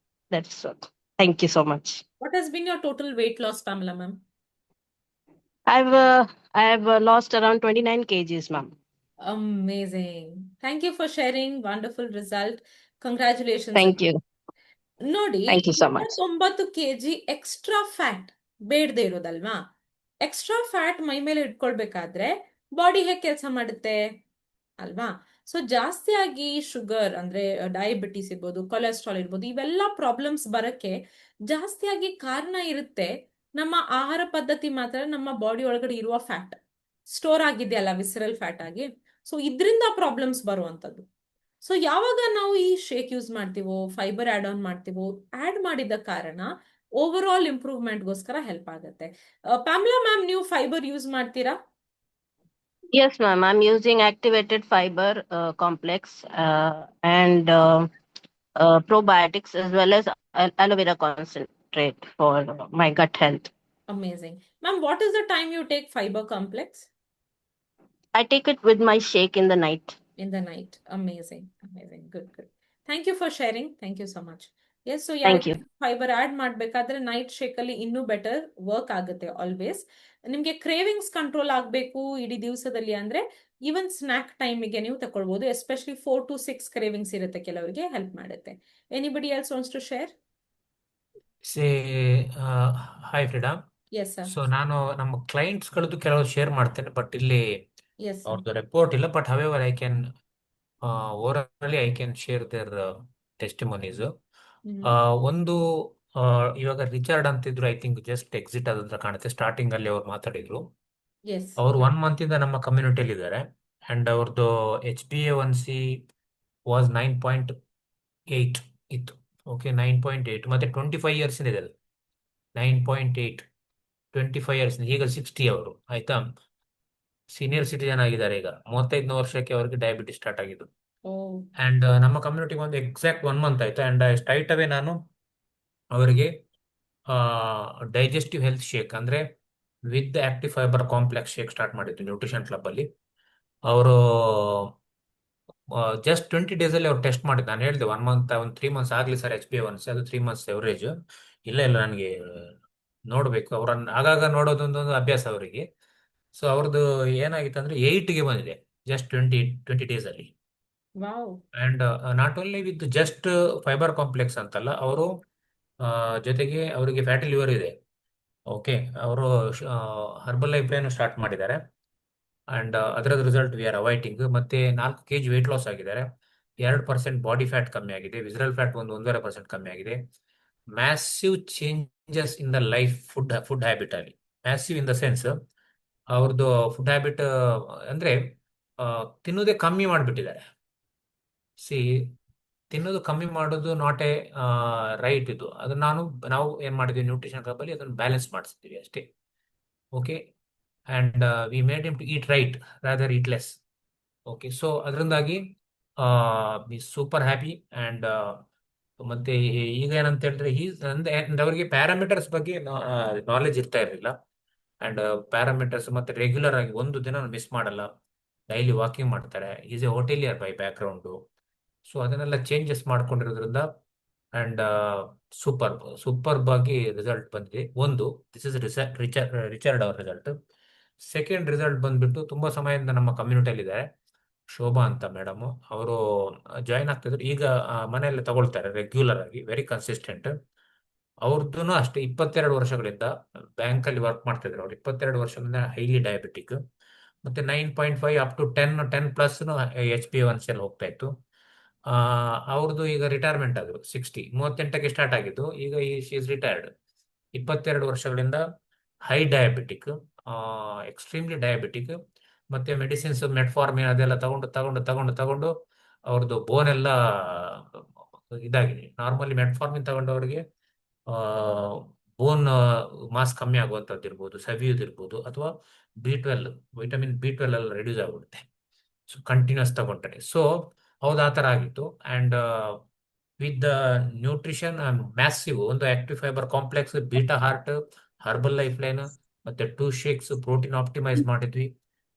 that's thank you so much. What has been your total weight loss, Pamela, ma'am? I've lost around 29 kgs, ma'am. Amazing. Thank you for sharing. Wonderful result. Congratulations. Thank you. ನೋಡಿ, Thank you so much. 29 kg extra fat ಬೇಡದೆ ಇರೋದಲ್ವಾ? ಎಕ್ಸ್ಟ್ರಾ ಫ್ಯಾಟ್ ಮೈ ಮೇಲೆ ಇಟ್ಕೊಳ್ಬೇಕಾದ್ರೆ ಬಾಡಿ ಹೇಗೆ ಕೆಲಸ ಮಾಡುತ್ತೆ ಅಲ್ವಾ? ಸೊ ಜಾಸ್ತಿಯಾಗಿ ಶುಗರ್ ಅಂದ್ರೆ ಡಯಾಬಿಟಿಸ್ ಇರ್ಬೋದು, ಕೊಲೆಸ್ಟ್ರಾಲ್ ಇರ್ಬೋದು, ಇವೆಲ್ಲ ಪ್ರಾಬ್ಲಮ್ಸ್ ಬರಕ್ಕೆ ಜಾಸ್ತಿಯಾಗಿ ಕಾರಣ ಇರುತ್ತೆ ನಮ್ಮ ಆಹಾರ ಪದ್ಧತಿ ಮಾತ್ರ, ನಮ್ಮ ಬಾಡಿ ಒಳಗಡೆ ಇರುವ ಫ್ಯಾಟ್ ಸ್ಟೋರ್ ಆಗಿದೆಯಲ್ಲ ವಿಸರಲ್ ಫ್ಯಾಟ್ ಆಗಿ. ಸೊ ಇದರಿಂದ ಪ್ರಾಬ್ಲಮ್ಸ್ ಬರುವಂತದ್ದು. ಸೊ ಯಾವಾಗ ನಾವು ಈ ಶೇಕ್ ಯೂಸ್ ಮಾಡ್ತೀವೋ, ಫೈಬರ್ ಆಡ್ ಆನ್ ಮಾಡ್ತೀವೋ, ಆಡ್ ಮಾಡಿದ ಕಾರಣ ಓವರ್ ಆಲ್ ಇಂಪ್ರೂವ್ಮೆಂಟ್ಗೋಸ್ಕರ ಹೆಲ್ಪ್ ಆಗುತ್ತೆ. ಪ್ಯಾಮ್ಲಾ ಮ್ಯಾಮ್, ನೀವು ಫೈಬರ್ ಯೂಸ್ ಮಾಡ್ತೀರಾ? Yes, ma'am. I'm using activated fiber complex and probiotics as well as aloe vera concentrate for my gut health. Amazing. Ma'am, what is the time you take fiber complex? I take it with my shake in the night. In the night. Amazing. Amazing. Good, good. Thank you for sharing. Thank you so much. Yes, so Thank you. Fibre add ಮಾಡ್ಬೇಕಾದ್ರೆ ನೈಟ್ ಶೇಕ್ ಅಲ್ಲಿ ಇನ್ನೂ ಬೆಟರ್ ವರ್ಕ್ ಆಗುತ್ತೆ ಆಲ್ವೇಸ್. ನಿಮ್ಗೆ ಕ್ರೇವಿಂಗ್ಸ್ ಕಂಟ್ರೋಲ್ ಆಗ್ಬೇಕು ಇಡೀ ದಿವಸದಲ್ಲಿ ಅಂದ್ರೆ ಈವನ್ ಸ್ನಾಕ್ ಟೈಮಿಗೆ ನೀವು ತಗೊಳ್ಬಹುದು. ಎಸ್ಪೆಷಲಿ 4 to 6 ಕ್ರೇವಿಂಗ್ಸ್ ಇರುತ್ತೆ ಕೆಲವರಿಗೆ, ಹೆಲ್ಪ್ ಮಾಡುತ್ತೆ. Anybody else wants to share? Say hi Frida. Yes sir. So ನಾನು ನಮ್ಮ ಕ್ಲೈಂಟ್ಸ್ಗಳದ್ದು ಕೆಲವು ಶೇರ್ ಮಾಡ್ತೇನೆ, ಬಟ್ ಇಲ್ಲಿ ಎಸ್ ಸರ್. ಅವ್ರದ್ದು ರಿಪೋರ್ಟ್ ಇಲ್ಲ. But however I can overall I can share their testimonies. ಒಂದು ಇವಾಗ ರಿಚರ್ಡ್ ಅಂತಿದ್ರು, ಐ ಥಿಂಕ್ ಜಸ್ಟ್ ಎಕ್ಸಿಟ್ ಆದಂತ ಕಾಣುತ್ತೆ. ಸ್ಟಾರ್ಟಿಂಗ್ ಅಲ್ಲಿ ಅವ್ರು ಮಾತಾಡಿದ್ರು. ಎಸ್. ಅವರು 1 ಮಂತ್ ಇಂದ ನಮ್ಮ ಕಮ್ಯುನಿಟಿಯಲ್ಲಿ ಇದ್ದಾರೆ. ಅಂಡ್ ಅವ್ರದ್ದು HbA1c ವಾಸ್ 9.8 ಇತ್ತು. ಓಕೆ, 9.8 ಮತ್ತೆ 25 ಇಯರ್ಸ್ ಇದೆ ಅದು. 9.8 25 ಇಯರ್ಸ್, ಈಗ 60 ಅವರು, ಆಯ್ತಾ. ಸೀನಿಯರ್ ಸಿಟಿಜನ್ ಆಗಿದ್ದಾರೆ ಈಗ. 35ನೇ ವರ್ಷಕ್ಕೆ ಅವರಿಗೆ ಡಯಾಬಿಟಿಸ್ ಸ್ಟಾರ್ಟ್ ಆಗಿದ್ದು. ಅಂಡ್ ನಮ್ಮ ಕಮ್ಯುನಿಟಿಗೆ ಒಂದು ಎಕ್ಸಾಕ್ಟ್ 1 ಮಂತ್ ಆಯ್ತು. ಅಂಡ್ ಸ್ಟ್ರೈಟ್ ಅವೇ ನಾನು ಅವರಿಗೆ ಡೈಜೆಸ್ಟಿವ್ ಹೆಲ್ತ್ ಶೇಕ್ ಅಂದ್ರೆ with active fibre complex shake start ಮಾಡಿದ್ದು ನ್ಯೂಟ್ರಿಷನ್ ಕ್ಲಬ್ ಅಲ್ಲಿ. ಅವರು ಜಸ್ಟ್ 20 ಡೇಸ್ ಅಲ್ಲಿ ಅವ್ರು ಟೆಸ್ಟ್ ಮಾಡಿದ್ದು. ನಾನು ಹೇಳಿದೆ 1 ಮಂತ್, ಒಂದು 3 ಮಂತ್ಸ್ ಆಗ್ಲಿ ಸರ್ HbA1c, ಅದು 3 ಮಂತ್ಸ್ ಎವರೇಜ್. ಇಲ್ಲ ನನಗೆ ನೋಡ್ಬೇಕು, ಅವ್ರನ್ನ ಆಗಾಗ ನೋಡೋದೊಂದು ಅಭ್ಯಾಸ ಅವರಿಗೆ. ಸೊ ಅವ್ರದ್ದು ಏನಾಗಿತ್ತು ಅಂದ್ರೆ 8ಗೆ ಬಂದಿದೆ ಜಸ್ಟ್ 20 ಡೇಸ್ ಅಲ್ಲಿ. Wow. And not only with just fibre complex ಅಂತಲ್ಲ, ಅವರು ಜೊತೆಗೆ ಅವರಿಗೆ ಫ್ಯಾಟಿ ಲಿವರ್ ಇದೆ. ಓಕೆ, ಅವರು ಹರ್ಬಲ್ ಲೈಫ್ ಲೈನ್ ಸ್ಟಾರ್ಟ್ ಮಾಡಿದ್ದಾರೆ. ಅಂಡ್ ಅದರದ ರಿಸಲ್ಟ್ ವಿ ಆರ್ ಅವೈಟಿಂಗ್. ಮತ್ತೆ 4 kg ವೆಯ್ಟ್ ಲಾಸ್ ಆಗಿದ್ದಾರೆ. 2% ಬಾಡಿ ಫ್ಯಾಟ್ ಕಮ್ಮಿ ಆಗಿದೆ. ವಿಸರಲ್ ಫ್ಯಾಟ್ 1.5% ಕಮ್ಮಿ ಆಗಿದೆ. Massive changes in the life food habit ಅಲ್ಲಿ. ಮ್ಯಾಸಿವ್ ಇನ್ ದ ಸೆನ್ಸ್ ಅವ್ರದ್ದು ಫುಡ್ ಹ್ಯಾಬಿಟ್ ಅಂದ್ರೆ ತಿನ್ನೋದೇ ಕಮ್ಮಿ ಮಾಡಿಬಿಟ್ಟಿದ್ದಾರೆ. ಸಿ, ತಿನ್ನೋದು ಕಮ್ಮಿ ಮಾಡೋದು ನಾಟ್ ಎ ರೈಟ್ ಇದು. ಅದು ನಾವು ಏನ್ ಮಾಡಿದ್ವಿ ನ್ಯೂಟ್ರಿಷನ್ ಕ್ಲಬ್ ಅಲ್ಲಿ ಅದನ್ನು ಬ್ಯಾಲೆನ್ಸ್ ಮಾಡಿಸ್ತೀವಿ ಅಷ್ಟೇ. Okay, and we made him to eat right rather eat less. Okay, so ಅದರಿಂದಾಗಿ ಸೂಪರ್ ಹ್ಯಾಪಿ. ಅಂಡ್ ಮತ್ತೆ ಈಗ ಏನಂತ ಹೇಳಿದ್ರೆ ಅವರಿಗೆ ಪ್ಯಾರಾಮೀಟರ್ಸ್ ಬಗ್ಗೆ ನಾಲೆಜ್ ಇರ್ತಾ ಇರಲಿಲ್ಲ. ಅಂಡ್ ಪ್ಯಾರಾಮೀಟರ್ಸ್ ಮತ್ತೆ ರೆಗ್ಯುಲರ್ ಆಗಿ ಒಂದು ದಿನ ಮಿಸ್ ಮಾಡಲ್ಲ, ಡೈಲಿ ವಾಕಿಂಗ್ ಮಾಡ್ತಾರೆ. Is a hotelier by background. So ಅದನ್ನೆಲ್ಲ ಚೇಂಜಸ್ ಮಾಡ್ಕೊಂಡಿರೋದ್ರಿಂದ ಅಂಡ್ ಸೂಪರ್ ಆಗಿ ರಿಸಲ್ಟ್ ಬಂದಿದೆ. ಒಂದು, ದಿಸ್ ಇಸ್ ರಿಚರ್ಡ್ ಅವರ್ ರಿಸಲ್ಟ್. ಸೆಕೆಂಡ್ ರಿಸಲ್ಟ್ ಬಂದ್ಬಿಟ್ಟು ತುಂಬಾ ಸಮಯದಿಂದ ನಮ್ಮ ಕಮ್ಯುನಿಟಿಯಲ್ಲಿ ಇದ್ದಾರೆ, ಶೋಭಾ ಅಂತ ಮೇಡಮ್. ಅವರು ಜಾಯಿನ್ ಆಗ್ತಿದ್ರು. ಈಗ ಮನೆಯಲ್ಲೇ ತಗೊಳ್ತಾರೆ ರೆಗ್ಯುಲರ್ ಆಗಿ, ವೆರಿ ಕನ್ಸಿಸ್ಟೆಂಟ್. ಅವ್ರದ್ದು ಅಷ್ಟೇ 22 ವರ್ಷಗಳಿಂದ ಬ್ಯಾಂಕ್ ಅಲ್ಲಿ ವರ್ಕ್ ಮಾಡ್ತಿದ್ರು. ಅವ್ರು 22 ವರ್ಷದಿಂದ ಹೈಲಿ ಡಯಾಬಿಟಿಕ್. ಮತ್ತೆ 9.5 ಅಪ್ ಟು 10+ HbA1c ಅಲ್ಲಿ ಹೋಗ್ತಾ ಇತ್ತು. ಅವ್ರದ್ದು ಈಗ ರಿಟೈರ್ಮೆಂಟ್ ಆದ್ರು. 38ಕ್ಕೆ ಸ್ಟಾರ್ಟ್ ಆಗಿದ್ದು, ಈಗ ಶಿ ಇಸ್ ರಿಟೈರ್ಡ್. 22 ವರ್ಷಗಳಿಂದ ಹೈ ಡಯಾಬಿಟಿಕ್, ಎಕ್ಸ್ಟ್ರೀಮ್ಲಿ ಡಯಾಬಿಟಿಕ್. ಮತ್ತೆ ಮೆಡಿಸಿನ್ಸ್ ಮೆಟ್ಫಾರ್ಮಿನ್ ಅದೆಲ್ಲ ತಗೊಂಡು ಅವ್ರದ್ದು ಬೋನ್ ಎಲ್ಲ ಇದಾಗಿದೆ. ನಾರ್ಮಲಿ ಮೆಟ್ಫಾರ್ಮಿನ್ ತಗೊಂಡವರಿಗೆ ಬೋನ್ ಮಾಸ್ ಕಮ್ಮಿ ಆಗುವಂಥದ್ದು ಇರ್ಬೋದು, ಸವಿಯುದಿರ್ಬೋದು, ಅಥವಾ B12 ವಿಟಮಿನ್ B12 ಎಲ್ಲ ರೆಡ್ಯೂಸ್ ಆಗ್ಬಿಡುತ್ತೆ ಸೊ ಕಂಟಿನ್ಯೂಸ್ ತಗೊಂಡ್ರೆ. ಸೊ ಹೌದು ಆ ಥರ ಆಗಿತ್ತು. And with the nutrition massive ಒಂದು active fibre complex, beta heart, Herbalife line, ಮತ್ತೆ 2 ಶೇಕ್ಸ್ ಪ್ರೋಟೀನ್ ಆಪ್ಟಿಮೈಸ್ ಮಾಡಿದ್ವಿ.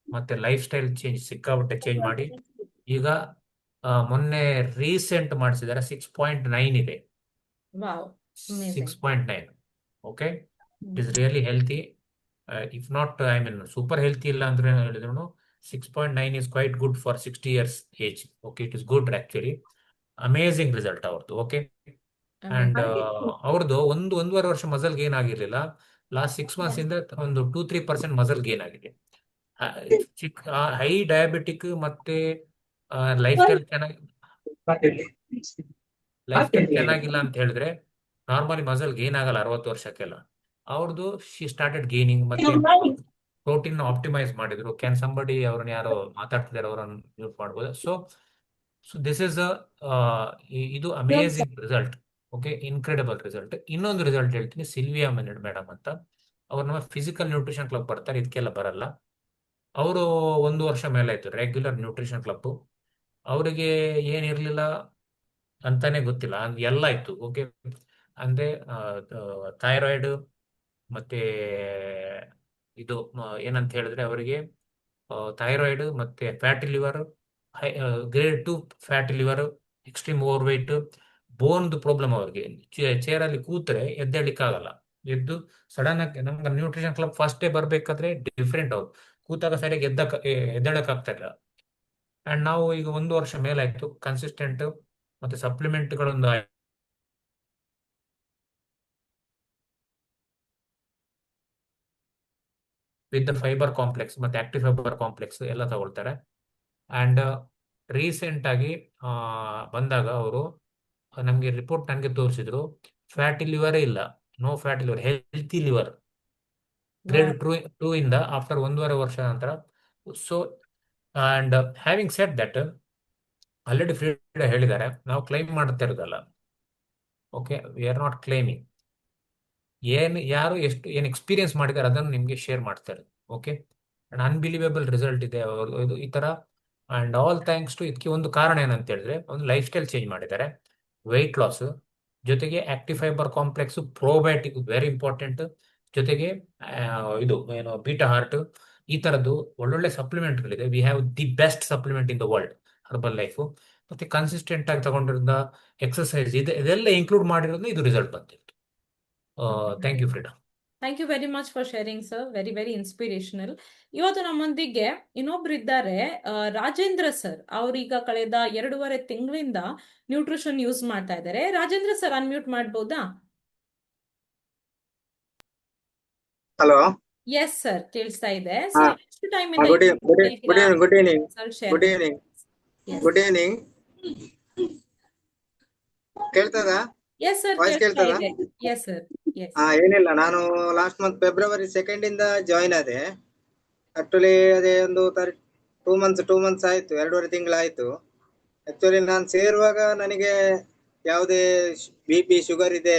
ಮತ್ತೆ ಲೈಫ್ ಸ್ಟೈಲ್ ಚೇಂಜ್ ಸಿಕ್ಕಾಪಟ್ಟೆ ಚೇಂಜ್ ಮಾಡಿ ಈಗ ಮೊನ್ನೆ ರೀಸೆಂಟ್ ಮಾಡಿಸಿದ್ದಾರೆ 6.9 ಇದೆ. Wow, amazing. 6.9. Okay, it is really healthy. If not I mean super healthy ಇಲ್ಲ ಅಂದ್ರೆ ಹೇಳಿದ್ರು 6.9 is quite good for 60 years age. Okay, it is good actually. Amazing result ಅವ್ರದ್ದು. ಓಕೆ, ಅಂಡ್ ಅವ್ರದ್ದು ಒಂದೂವರೆ ವರ್ಷ ಮಸಲ್ ಗೇನ್ ಆಗಿರ್ಲಿಲ್ಲ. ಲಾಸ್ಟ್ 6 months ಇಂದ ಒಂದು 2-3% ಮಸಲ್ ಗೇನ್ ಆಗಿದೆ. ಹೈ ಡಯಾಬಿಟಿಕ್ ಮತ್ತೆ ಲೈಫ್ ಸ್ಟೈಲ್ ಚೆನ್ನಾಗಿಲ್ಲ ಅಂತ ಹೇಳಿದ್ರೆ ನಾರ್ಮಲಿ ಮಸಲ್ ಗೇನ್ ಆಗಲ್ಲ 60 ವರ್ಷಕ್ಕೆಲ್ಲ. ಅವ್ರದ್ದು ಶಿ ಸ್ಟಾರ್ಟೆಡ್ ಗೇನಿಂಗ್, ಮತ್ತೆ ಪ್ರೋಟೀನ್ ಆಪ್ಟಿಮೈಸ್ ಮಾಡಿದ್ರು. ಕ್ಯಾನ್ ಸಂಬಡಿ ಅವ್ರನ್ನ ಯಾರೋ ಮಾತಾಡ್ತಿದ್ದಾರೆ, ಅವರನ್ನು ಮ್ಯೂಟ್ ಮಾಡ್ಬೋದು. ಸೊ ದಿಸ್ ಇಸ್ ಇದು amazing result. Okay, incredible result. ಇನ್ನೊಂದು ರಿಸಲ್ಟ್ ಹೇಳ್ತೀನಿ, ಸಿಲ್ವಿಯಾ ಮೆನಡ್ ಮೇಡಮ್ ಅಂತ. ಅವ್ರು ನಮ್ಮ ಫಿಸಿಕಲ್ ನ್ಯೂಟ್ರಿಷನ್ ಕ್ಲಬ್ ಬರ್ತಾರೆ, ಇದಕ್ಕೆಲ್ಲ ಬರಲ್ಲ. ಅವರು 1 ವರ್ಷ ಮೇಲೆ ಆಯ್ತು ರೆಗ್ಯುಲರ್ ನ್ಯೂಟ್ರಿಷನ್ ಕ್ಲಬ್. ಅವರಿಗೆ ಏನಿರ್ಲಿಲ್ಲ ಅಂತಾನೆ ಗೊತ್ತಿಲ್ಲ, ಎಲ್ಲ ಇತ್ತು. ಓಕೆ, ಅಂದ್ರೆ ಥೈರಾಯ್ಡ್, ಮತ್ತೆ ಇದು ಏನಂತ ಹೇಳಿದ್ರೆ ಅವರಿಗೆ ಥೈರಾಯ್ಡ್, ಮತ್ತೆ fatty liver, grade 2 fatty liver, extreme overweight, ಬೋನ್ದು ಪ್ರಾಬ್ಲಮ್ ಅವ್ರಿಗೆ. ಚೇರಲ್ಲಿ ಕೂತ್ರೆ ಎದ್ದೇಳಿಕ್ಕಾಗಲ್ಲ. ಎದ್ದು ಸಡನ್ ಆಗಿ ನಮ್ಗೆ ನ್ಯೂಟ್ರಿಷನ್ ಕ್ಲಬ್ ಫಸ್ಟ್ ಡೇ ಬರ್ಬೇಕಾದ್ರೆ ಡಿಫ್ರೆಂಟ್. ಅವ್ರು ಕೂತಾಗ ಸರಿಯಾಗಿ ಎದ್ದೇಳಕ್ ಆಗ್ತಾ ಇಲ್ಲ. ಅಂಡ್ ನಾವು ಈಗ 1 ವರ್ಷ ಮೇಲಾಯ್ತು ಕನ್ಸಿಸ್ಟೆಂಟ್, ಮತ್ತೆ ಸಪ್ಲಿಮೆಂಟ್ಗಳೊಂದು ವಿತ್ ಫೈಬರ್ ಕಾಂಪ್ಲೆಕ್ಸ್ ಮತ್ತೆ ಆಕ್ಟಿವ್ ಫೈಬರ್ ಕಾಂಪ್ಲೆಕ್ಸ್ ಎಲ್ಲ ತಗೊಳ್ತಾರೆ. ಅಂಡ್ ರೀಸೆಂಟ್ ಆಗಿ ಬಂದಾಗ ಅವರು ನಮ್ಗೆ ರಿಪೋರ್ಟ್ ನನಗೆ ತೋರಿಸಿದ್ರು, ಫ್ಯಾಟಿ ಲಿವರೇ ಇಲ್ಲ, no fatty liver, healthy liver, grade 2 ಇಂದ ಆಫ್ಟರ್ 1.5 ವರ್ಷ ನಂತರ. So and having said that, already Frida ಹೇಳಿದ್ದಾರೆ, ನಾವು ಕ್ಲೈಮ್ ಮಾಡ್ತಾ ಇರೋದಲ್ಲ. Okay, we are not claiming. ಯಾರು ಏನು ಎಕ್ಸ್ಪೀರಿಯನ್ಸ್ ಮಾಡಿದ್ದಾರೆ ಅದನ್ನು ನಿಮ್ಗೆ ಶೇರ್ ಮಾಡ್ತಾ ಇರೋದು. ಓಕೆ, ಅಂಡ್ ಅನ್ಬಿಲಿವೇಬಲ್ ರಿಸಲ್ಟ್ ಇದೆ ಇದು ಈ ತರ. ಅಂಡ್ ಆಲ್ ಥ್ಯಾಂಕ್ಸ್ ಟು ಇದಕ್ಕೆ ಒಂದು ಕಾರಣ ಏನಂತ ಹೇಳಿದ್ರೆ, ಒಂದು ಲೈಫ್ ಸ್ಟೈಲ್ ಚೇಂಜ್ ಮಾಡಿದ್ದಾರೆ, ವೆಯ್ಟ್ ಲಾಸ್ ಜೊತೆಗೆ active fibre complex, probiotic very important, ಜೊತೆಗೆ ಇದು ಏನು ಬೀಟಾ ಹಾರ್ಟ್, ಈ ತರದ್ದು ಒಳ್ಳೊಳ್ಳೆ ಸಪ್ಲಿಮೆಂಟ್ಗಳಿದೆ. We have the best supplement in the world, Herbalife. ಮತ್ತೆ ಕನ್ಸಿಸ್ಟೆಂಟ್ ಆಗಿ ತಗೊಂಡಿರೋದ ಎಕ್ಸರ್ಸೈಸ್ ಇದೆಲ್ಲ ಇನ್ಕ್ಲೂಡ್ ಮಾಡಿರೋದು ಇದು ರಿಸಲ್ಟ್ ಬಂದಿತ್ತು. Thank you Frida. Thank you very much for sharing sir, very very inspirational. ಇವತ್ತು ನಮ್ಮೊಂದಿಗೆ ಇನ್ನೊಬ್ರು ಇದ್ದಾರೆ, ರಾಜೇಂದ್ರ ಸರ್. ಅವ್ರೀಗ ಕಳೆದ 2.5 ತಿಂಗಳಿಂದ ನ್ಯೂಟ್ರಿಷನ್ ಯೂಸ್ ಮಾಡ್ತಾ ಇದ್ದಾರೆ. ರಾಜೇಂದ್ರ ಸರ್, ಅನ್ಮ್ಯೂಟ್ ಮಾಡ್ಬೋದಾ? ಹಲೋ, ಎಸ್ ಸರ್, ಕೇಳಿಸ್ತಾ ಇದೆ. ಹಾ, ಸೊ ಎಷ್ಟು ಟೈಮ್ ಇಂದ good evening, good evening, good evening, good evening, good evening. ಕೇಳ್ತದ? ಎಸ್ ಸರ್, ವಾಯ್ಸ್ ಕೇಳಿಸ್ತಾ ಕೇಳ್ತದ? ಇದೆ. Yes sir, yes. ಏನಿಲ್ಲ, ನಾನು ಲಾಸ್ಟ್ ಮಂತ್ February 2nd ಇಂದ ಜಾಯಿನ್ ಆದೆ. ಆಕ್ಚುಲಿ ಅದೇ ಒಂದು 2 months ಆಯ್ತು, 2.5 ತಿಂಗಳಾಯ್ತು. ಆಕ್ಚುಲಿ ನಾನು ಸೇರುವಾಗ ನನಗೆ ಯಾವುದೇ BP ಶುಗರ್ ಇದೆ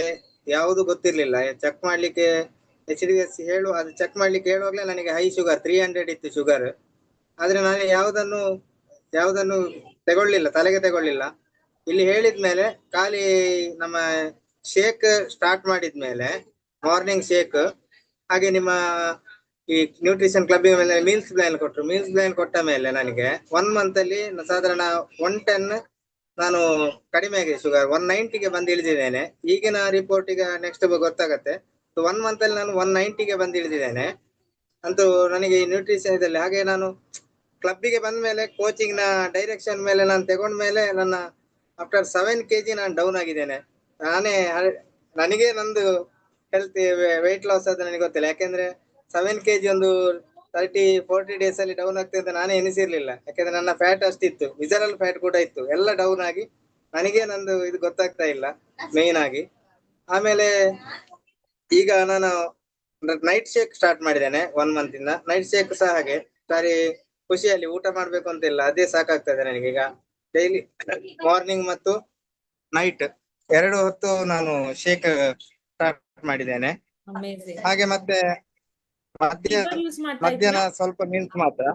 ಯಾವುದು ಗೊತ್ತಿರ್ಲಿಲ್ಲ. ಚೆಕ್ ಮಾಡ್ಲಿಕ್ಕೆ HDS ಅದು ಚೆಕ್ ಮಾಡ್ಲಿಕ್ಕೆ ಹೇಳುವಾಗ್ಲೇ ನನಗೆ ಹೈ ಶುಗರ್ 300 ಇತ್ತು ಶುಗರ್. ಆದ್ರೆ ನಾನು ಯಾವುದನ್ನು ತಲೆಗೆ ತಗೊಳ್ಳಿಲ್ಲ. ಇಲ್ಲಿ ಹೇಳಿದ್ಮೇಲೆ ಖಾಲಿ ನಮ್ಮ ಶೇಕ್ ಸ್ಟಾರ್ಟ್ ಮಾಡಿದ್ಮೇಲೆ, ಮಾರ್ನಿಂಗ್ ಶೇಕ್, ಹಾಗೆ ನಿಮ್ಮ ಈ ನ್ಯೂಟ್ರಿಷನ್ ಕ್ಲಬ್ಬಿನ ಮೇಲೆ ಮೀಲ್ಸ್ ಪ್ಲಾನ್ ಕೊಟ್ಟರು. ಮೀಲ್ಸ್ ಪ್ಲಾನ್ ಕೊಟ್ಟ ಮೇಲೆ ನನಗೆ 1 month ಅಲ್ಲಿ ಸಾಧಾರಣ 110 ನಾನು ಕಡಿಮೆ ಆಗಿದೆ ಶುಗರ್. 190ಗೆ ಬಂದು ಇಳಿದಿದ್ದೇನೆ. ಈಗಿನ ರಿಪೋರ್ಟ್ ಈಗ ನೆಕ್ಸ್ಟ್ ಗೊತ್ತಾಗತ್ತೆ. 1 month ಅಲ್ಲಿ ನಾನು 190ಗೆ ಬಂದು ಇಳಿದಿದ್ದೇನೆ. ಅಂತೂ ನನಗೆ ಈ ನ್ಯೂಟ್ರಿಷನ್ ಇದಲ್ಲಿ, ಹಾಗೆ ನಾನು ಕ್ಲಬ್ಬಿಗೆ ಬಂದ ಮೇಲೆ ಕೋಚಿಂಗ್ ನ ಡೈರೆಕ್ಷನ್ ಮೇಲೆ ನಾನು ತಗೊಂಡ್ಮೇಲೆ ನನ್ನ ಆಫ್ಟರ್ 7 kg ನಾನು ಡೌನ್ ಆಗಿದ್ದೇನೆ. ನನಗೆ ನಂದು ಹೆಲ್ತ್ ವೆಯ್ಟ್ ಲಾಸ್ ಅದು ನನಗೆ ಗೊತ್ತಿಲ್ಲ. ಯಾಕೆಂದ್ರೆ 7 kg ಒಂದು 30-40 days ಅಲ್ಲಿ ಡೌನ್ ಆಗ್ತದೆ ಅಂತ ನಾನೇ ಎನಿಸಿರ್ಲಿಲ್ಲ. ಯಾಕೆಂದ್ರೆ ನನ್ನ ಫ್ಯಾಟ್ ಅಷ್ಟಿತ್ತು, ವಿಸರಲ್ ಫ್ಯಾಟ್ ಕೂಡ ಇತ್ತು, ಎಲ್ಲ ಡೌನ್ ಆಗಿ ನನಗೆ ನಂದು ಇದು ಗೊತ್ತಾಗ್ತಾ ಇಲ್ಲ ಮೇನ್ ಆಗಿ. ಆಮೇಲೆ ಈಗ ನಾನು ನೈಟ್ ಶೇಕ್ ಸ್ಟಾರ್ಟ್ ಮಾಡಿದ್ದೇನೆ 1 month ಇಂದ. ನೈಟ್ ಶೇಕ್ ಸಹ ಹಾಗೆ ಸರಿ ಖುಷಿಯಲ್ಲಿ ಊಟ ಮಾಡ್ಬೇಕು ಅಂತ ಇಲ್ಲ, ಅದೇ ಸಾಕಾಗ್ತದೆ ನನಗೆ. ಈಗ ಡೈಲಿ ಮಾರ್ನಿಂಗ್ ಮತ್ತು ನೈಟ್ 2 ಹೊತ್ತು ನಾನು ಶೇಕ್ ಮಾಡಿದ್ದೇನೆ. ಅಮೇಝಿಂಗ್. ಹಾಗೆ ಮತ್ತೆ ಫೈಬರ್ ಯೂಸ್ ಮಾಡ್ತಾ ಇದ್ದೀರಾ? ಮಧ್ಯಾಹ್ನ ಸ್ವಲ್ಪ ಮೀಲ್ಸ್ ಮಾತ್ರ,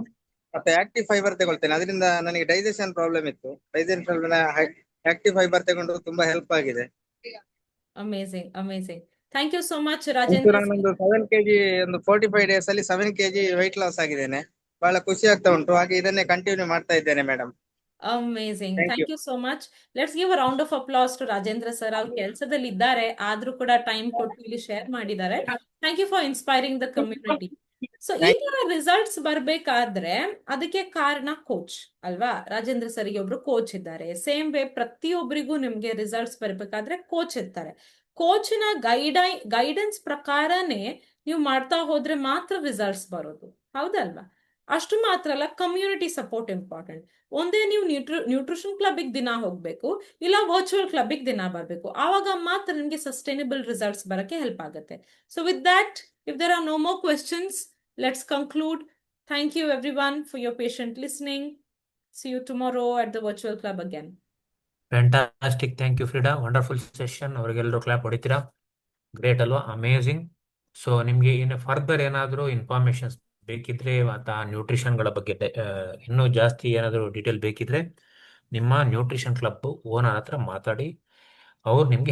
ಮತ್ತೆ ಆಕ್ಟಿವ್ ಫೈಬರ್ ತಗೊಳ್ತೇನೆ. ಅದರಿಂದ ನನಗೆ ಡೈಜೆಷನ್ ಪ್ರಾಬ್ಲಮ್ ಇತ್ತು. ಡೈಜೆಷನ್ ಆಕ್ಟಿವ್ ಫೈಬರ್ ತಗೊಂಡು ತುಂಬಾ ಹೆಲ್ಪ್ ಆಗಿದೆ. Amazing amazing. Thank you so much ಅಂತೂ ರಾಜೇಂದ್ರ ಸರ್. ನಾನೊಂದು 7 kg ಒಂದು 45 days ಅಲ್ಲಿ 7 kg weight loss ಆಗಿದ್ದೇನೆ. ಬಹಳ ಖುಷಿ ಆಗ್ತಾ ಉಂಟು. ಹಾಗೆ ಇದನ್ನೇ ಕಂಟಿನ್ಯೂ ಮಾಡ್ತಾ ಇದ್ದೇನೆ madam. Amazing. Thank you. Thank you so much. Let's give a round of applause to Rajendra sir. ಅವ್ರು ಕೆಲಸದಲ್ಲಿ ಇದ್ದಾರೆ, ಆದ್ರೂ ಕೂಡ ಟೈಮ್ ಕೊಟ್ಟು ಇಲ್ಲಿ ಶೇರ್ ಮಾಡಿದ್ದಾರೆ. Thank you for inspiring the community. So ಈ ತರ ರಿಸಲ್ಟ್ಸ್ ಬರ್ಬೇಕಾದ್ರೆ ಅದಕ್ಕೆ ಕಾರಣ ಕೋಚ್ ಅಲ್ವಾ? ರಾಜೇಂದ್ರ ಸರ್ಗೆ ಒಬ್ರು ಕೋಚ್ ಇದ್ದಾರೆ. ಸೇಮ್ ವೇ ಪ್ರತಿಯೊಬ್ಬರಿಗೂ ನಿಮ್ಗೆ ರಿಸಲ್ಟ್ಸ್ ಬರ್ಬೇಕಾದ್ರೆ ಕೋಚ್ ಇರ್ತಾರೆ. ಕೋಚ್ನ ಗೈಡೆನ್ಸ್ ಪ್ರಕಾರನೇ ನೀವು ಮಾಡ್ತಾ ಹೋದ್ರೆ ಮಾತ್ರ ರಿಸಲ್ಟ್ಸ್ ಬರೋದು, ಹೌದಲ್ವಾ? ಅಷ್ಟು ಮಾತ್ರ ಅಲ್ಲ, ಕಮ್ಯುನಿಟಿ ಸಪೋರ್ಟ್ ಇಂಪಾರ್ಟೆಂಟ್. ಒಂದೇ ನೀವು ನ್ಯೂಟ್ರಿಷನ್ ಕ್ಲಬ್ಗೆ ದಿನ ಹೋಗ್ಬೇಕು, ಇಲ್ಲ ವರ್ಚುವಲ್ ಕ್ಲಬ್ಗೆ ದಿನ ಬರ್ಬೇಕು. ಆವಾಗ ಮಾತ್ರ ನಿಮ್ಗೆ ಸಸ್ಟೈನಬಲ್ ರಿಸಲ್ಟ್ಸ್ ಬರಕ್ಕೆ ಹೆಲ್ಪ್ ಆಗುತ್ತೆ. So with that, if there are no more questions, let's conclude. Thank you everyone for your patient listening. See you tomorrow at the virtual club again. Fantastic. Thank you Frida, wonderful session. ಅವರಿಗೆಲ್ಲರೂ ಕ್ಲಾಪ್ ಹೊಡಿತೀರಾ? ಗ್ರೇಟ್ ಅಲ್ವಾ? ಅಮೇಝಿಂಗ್. ಸೊ ನಿಮಗೆ ಇನ್ನು ಫರ್ದರ್ ಏನಾದರೂ ಇನ್ಫಾರ್ಮೇಶನ್ಸ್ ಬೇಕಿದ್ರೆ ಅಥವಾ ನ್ಯೂಟ್ರಿಷನ್ಗಳ ಬಗ್ಗೆ ಇನ್ನೂ ಜಾಸ್ತಿ ಏನಾದರೂ ಡೀಟೇಲ್ ಬೇಕಿದ್ರೆ ನಿಮ್ಮ ನ್ಯೂಟ್ರಿಷನ್ ಕ್ಲಬ್ ಓನರ್ ಹತ್ರ ಮಾತಾಡಿ, ಅವ್ರು ನಿಮಗೆ